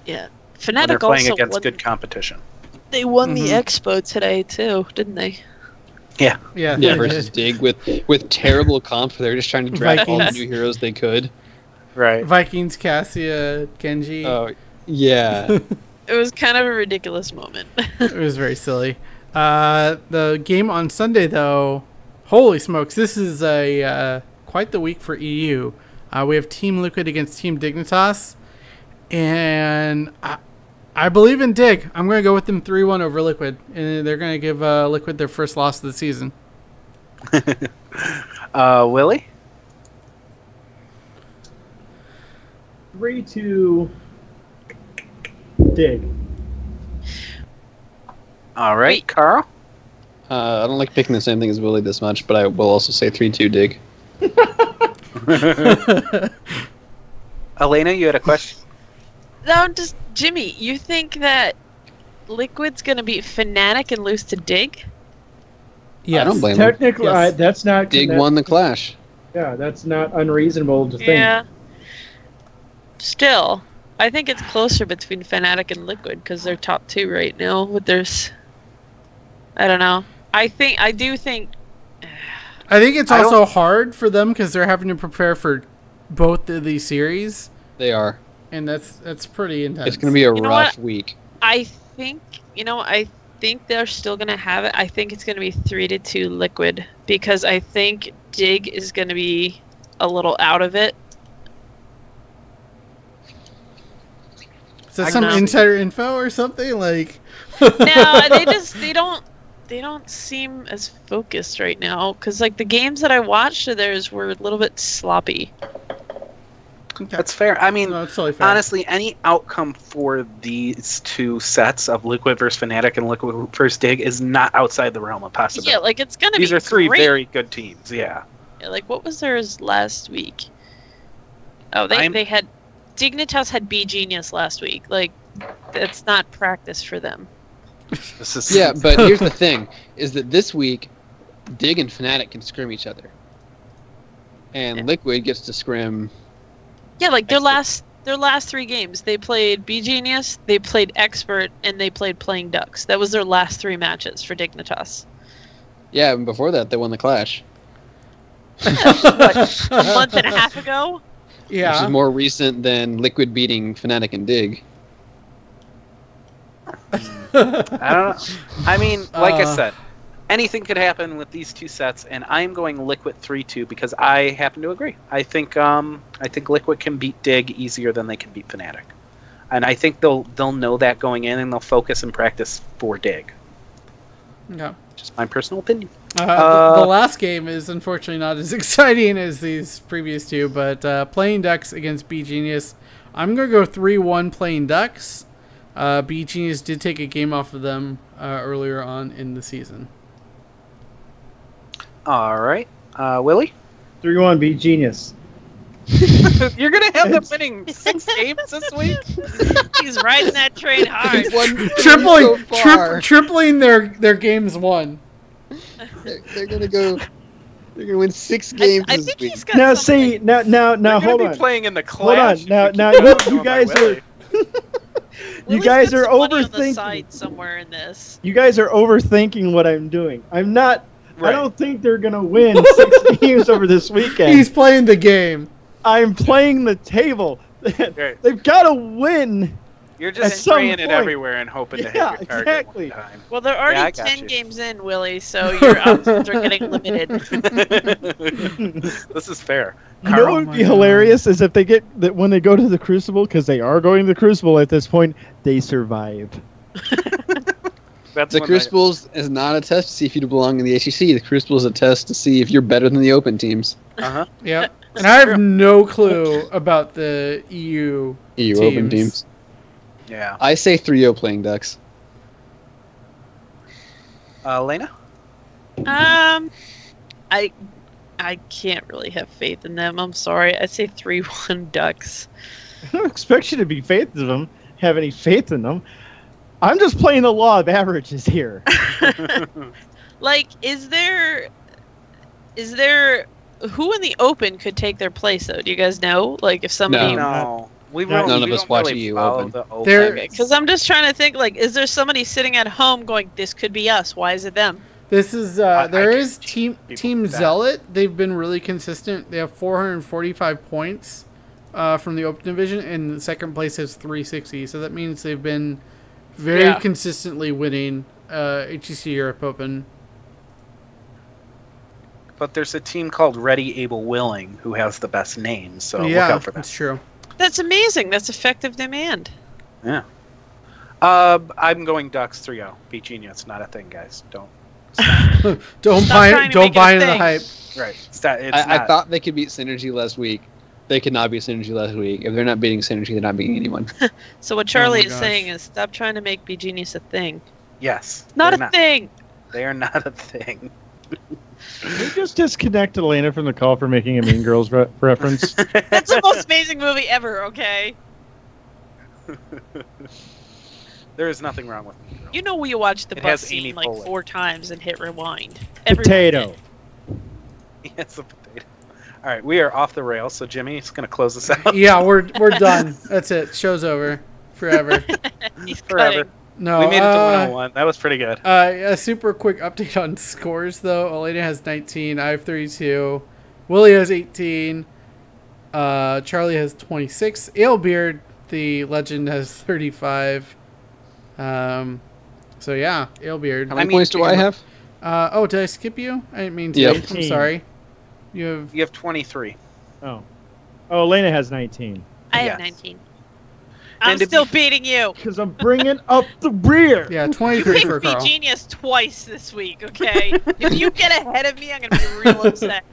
Fnatic when they're playing also against good competition. They won the Expo today, too, didn't they? Yeah. Yeah, versus Dig with terrible comp. They're just trying to draft all the new heroes they could. Right. Vikings, Cassia, Genji. Oh, yeah. It was kind of a ridiculous moment. It was very silly. The game on Sunday, though, holy smokes, this is a quite the week for EU. We have Team Liquid against Team Dignitas, and I believe in Dig. I'm going to go with them 3-1 over Liquid, and they're going to give Liquid their first loss of the season. Willie? 3-2 Dig. All right, Carl? I don't like picking the same thing as Willie this much, but I will also say 3-2 Dig. Elena, you had a question? No, just Jimmy, you think that Liquid's going to beat Fnatic and lose to Dig? Yes. I don't blame them. Technically, Yes. that's not... Dig won the Clash. Yeah, that's not unreasonable to think. Yeah. Still, I think it's closer between Fnatic and Liquid because they're top two right now. But there's... I don't know. I do think... I think it's also hard for them because they're having to prepare for both of these series, They are. and that's pretty intense. It's going to be a You know rough what? week. I think they're still going to have it. I think it's going to be 3-2 Liquid because I think Dig is going to be a little out of it. Is that some insider info or something? Like, No, they don't seem as focused right now because like the games that I watched of theirs were a little bit sloppy. That's fair. I mean, No, it's totally fair. honestly, any outcome for these two sets of Liquid versus Fnatic and Liquid versus Dig is not outside the realm of possibility. Yeah, like it's gonna be. These are three great. very good teams. Yeah. Yeah, like what was theirs last week? Oh, they had Dignitas had B Genius last week. Like that's not practice for them. This is Yeah, but here's the thing, is that this week, Dig and Fnatic can scrim each other. And Liquid gets to scrim... Yeah, like their last three games, they played B Genius, they played Expert, and they played Playing Ducks. That was their last three matches for Dignitas. Yeah, and before that, they won the Clash. What, a month and a half ago? yeah. Which is more recent than Liquid beating Fnatic and Dig. I don't know. I mean, like I said, anything could happen with these two sets, and I'm going Liquid 3-2 because I happen to agree. I think Liquid can beat Dig easier than they can beat Fnatic, and I think they'll know that going in, and they'll focus and practice for Dig. Yeah. Just my personal opinion. The last game is unfortunately not as exciting as these previous two, but Playing Ducks against B Genius. I'm going to go 3-1 Playing Ducks. B Genius did take a game off of them earlier on in the season. All right, Willie, 3-1 B Genius. you're gonna have them winning 6 games this week. He's riding that train hard. Tripling, 4 tripling their games won. They're gonna go They're gonna win 6 games I this think week. he's got Now something. see, now They're hold gonna on. be playing in the Hold clash. on. Now if we now keep you, going you my guys are way. you Willie's guys got are some money on the overthinking. side somewhere in this. You guys are overthinking what I'm doing. I'm not. I Right. don't think they're gonna win 6 games over this weekend. He's playing the game. I'm playing the table. Right. They've got to win. You're At just some spraying it point. everywhere and hoping to hit Yeah, your target exactly. one time. Well, they're Yeah, already I got 10 you. games in, Willie, so your options are getting limited. This is fair. You know what Oh would my be God. hilarious is if they get that when they go to the Crucible, because they are going to the Crucible at this point, they survive. That's The when Crucibles is not a test to see if you belong in the ACC. The Crucible is a test to see if you're better than the Open teams. Uh-huh. Yep. And I have no clue about the EU Open teams. Yeah. I say 3-0 playing Ducks. Lena? I can't really have faith in them. I'm sorry. I say 3-1 Ducks. I don't expect you to be faith in them, have any faith in them. I'm just playing the law of averages here. Like, is there who in the Open could take their place though? Do you guys know? Like, if somebody No. We None don't, of we us don't watch really EU follow Open. the Open. There- because I'm just trying to think, like, is there somebody sitting at home going, "This could be us. Why is it them?" This is I there can is teach people Team that. Zealot. They've been really consistent. They have 445 points from the Open Division, and second place has 360. So that means they've been very Yeah. consistently winning HEC Europe Open. But there's a team called Ready, Able, Willing who has the best name, so look yeah, out for that. that's true. That's amazing. That's effective demand. Yeah. I'm going Ducks 3-0. Be genius, not a thing, guys. Don't. Don't Stop buy trying to don't make it buy a into the thing. hype. Right. It's not. I thought they could beat Synergy last week. They could not beat Synergy last week. If they're not beating Synergy, they're not beating anyone. So what Charlie my is gosh. saying is, stop trying to make Be Genius a thing. Yes. Not they're a thing. They are not a thing. We just disconnect Elena from the call for making a Mean Girls reference. That's the most amazing movie ever. Okay. There is nothing wrong with me. You know we watched the It bus has Amy scene like Poehler. 4 times and hit rewind. Everyone Potato. did. Yes, a potato. All right, we are off the rails, so Jimmy's going to close this out. Yeah, we're done. That's it. Show's over forever. He's Forever. cutting. No, We made it to 101. That was pretty good. A super quick update on scores, though. Elena has 19. I have 32. Willie has 18. Charlie has 26. Alebeard, the legend, has 35. So yeah, Alebeard. How many I mean, points do I have? Oh, did I skip you? I didn't mean to. Yep. I'm sorry. You have. You have 23. Oh, Elena has 19. I Yes. have 19. I'm And to still be- beating you. Because I'm bringing up the rear. Yeah, You 23 for picked Be Carl. Genius twice this week, okay? If you get ahead of me, I'm going to be real upset.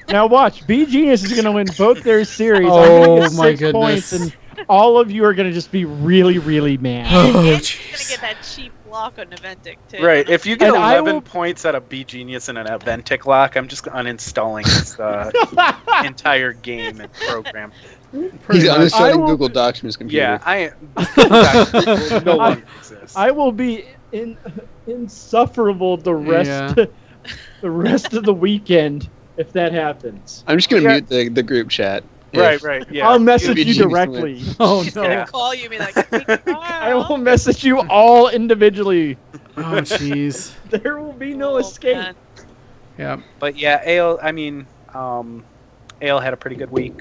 Now watch. B Genius is going to win both their series. I'm Oh, going to get my 6 points, goodness. and all of you are going to just be really, really mad. Oh, and you're going jeez. to get that cheap lock on Naventic, too. Right. If you get And I 11 will- points out of B Genius and an Aventic lock, I'm just uninstalling this entire game and program. Pretty He's much. I uninstalling will- Google Docs from his computer. Yeah, I no longer exists. I will be insufferable the rest the rest of the weekend if that happens. I'm just going to Yeah. mute the group chat. Right. Yeah. I'll message B you Genius directly. Oh He's no. going to call you and be like, I will message you all individually. Oh jeez. There will be no Oh, escape. man. Yeah. But yeah, Ale. I mean, Ale had a pretty good week.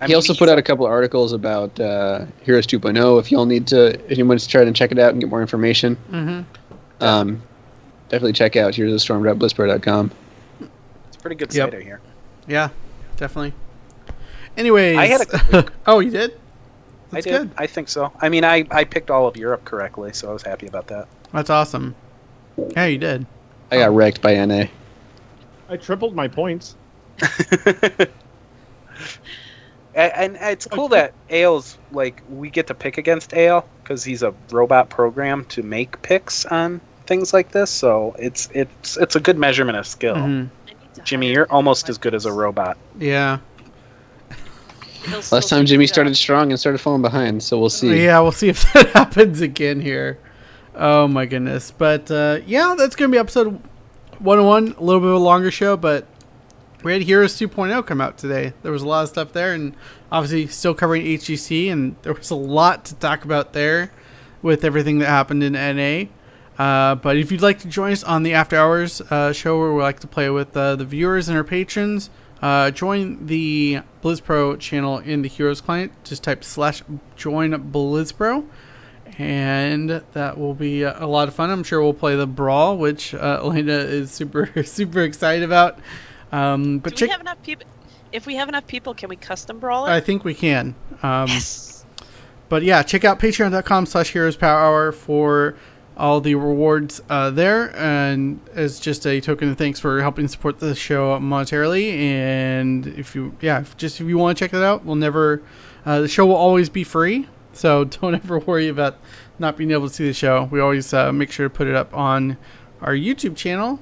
He also put out a couple of articles about Heroes 2.0. If y'all need to, if you want to try to check it out and get more information, Mm-hmm. definitely check out heroesofthestorm.blissper.com. It's a pretty good Yep. cider here. Yeah, definitely. Anyways. I had a good week. Oh, you did? That's I did. good. I think so. I mean, I picked all of Europe correctly, so I was happy about that. That's awesome. Yeah, you did. I got wrecked by NA. I tripled my points. And it's cool that Ale's like we get to pick against Ale because he's a robot program to make picks on things like this. So it's a good measurement of skill. Mhm. I need to Jimmy, hire you're him. almost as good as a robot. Yeah. He'll still Last time do Jimmy the job. started strong and started falling behind, so we'll see. Yeah, we'll see if that happens again here. Oh my goodness. But yeah, that's going to be episode 101, a little bit of a longer show, but we had Heroes 2.0 come out today. There was a lot of stuff there, and obviously still covering HGC, and there was a lot to talk about there with everything that happened in NA. But if you'd like to join us on the After Hours show where we like to play with the viewers and our patrons, join the BlizzPro channel in the Heroes client. Just type /join BlizzPro, and that will be a lot of fun. I'm sure we'll play the Brawl, which Elena is super excited about. But Do we have enough people? If we have enough people, can we custom brawl it? I think we can. Yes. But yeah, check out patreon.com/heroespowerhour for all the rewards there, and as just a token of thanks for helping support the show monetarily. And if you want to check that out, the show will always be free, so don't ever worry about not being able to see the show. We always make sure to put it up on our YouTube channel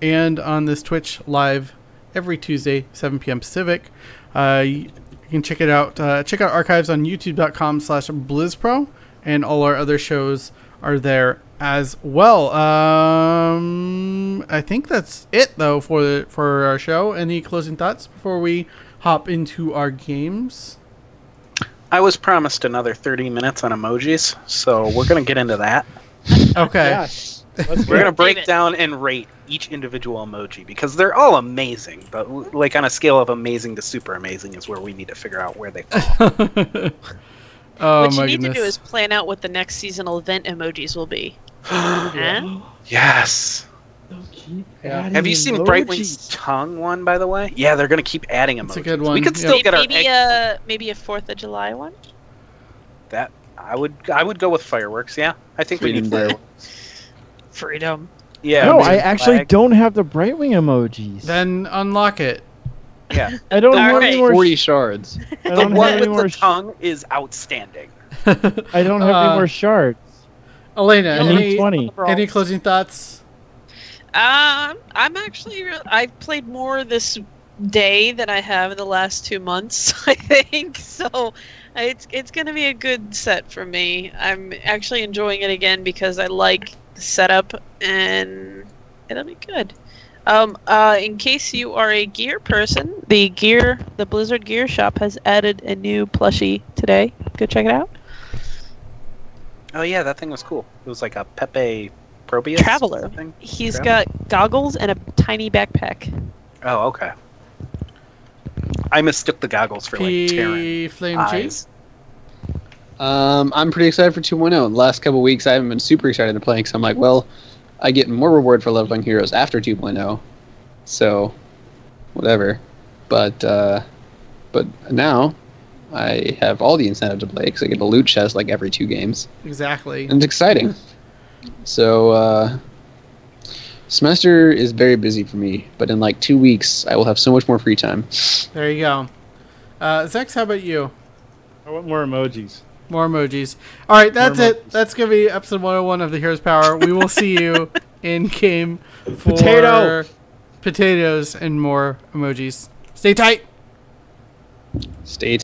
and on this Twitch live every Tuesday, 7 p.m. Pacific. You can check it out. Check out archives on youtube.com/BlizzPro, and all our other shows are there as well. I think that's it though for our show. Any closing thoughts before we hop into our games? I was promised another 30 minutes on emojis, so we're gonna get into that. Okay. Yes. We're gonna break down and rate each individual emoji because they're all amazing, but like on a scale of amazing to super amazing is where we need to figure out where they fall. Oh, what you my need goodness. to do is plan out what the next seasonal event emojis will be. Huh? Yes. Have you seen Brightwing's tongue one, by the way? Yeah, they're gonna keep adding emojis. It's a good one. We could still Yep. get our Maybe a 4th of July one. that. I would go with fireworks. Yeah, I think we need Freedom Day. fireworks. Freedom. Yeah. No, maybe I actually flag. don't have the Brightwing emojis. Then unlock it. Yeah. I don't have Alright. any more. 40 shards. I The don't have one any with more. the tongue is outstanding. I don't have any more shards. Elena, I need 20. any closing thoughts? I'm actually. I've played more this day than I have in the last 2 months. I think so. It's going to be a good set for me. I'm actually enjoying it again because I like the setup and it'll be good. In case you are a gear person, the Blizzard Gear Shop has added a new plushie today. Go check it out. Oh yeah, that thing was cool. It was like a Pepe Probius Traveler. thing. He's Traveler? got goggles and a tiny backpack. Oh, okay. I mistook the goggles for like Terran Flame G. eyes. I'm pretty excited for 2.0. The last couple weeks, I haven't been super excited to play because I'm like, well, I get more reward for leveling heroes after 2.0, so whatever. But now I have all the incentive to play because I get a loot chest like every 2 games, Exactly. and it's exciting. So semester is very busy for me, but in like 2 weeks, I will have so much more free time. There you go. Zex, how about you? I want more emojis. More emojis. All right, that's More it. That's going to be episode 101 of the Heroes Power. We will see you in game for potatoes and more emojis. Stay tight. Stay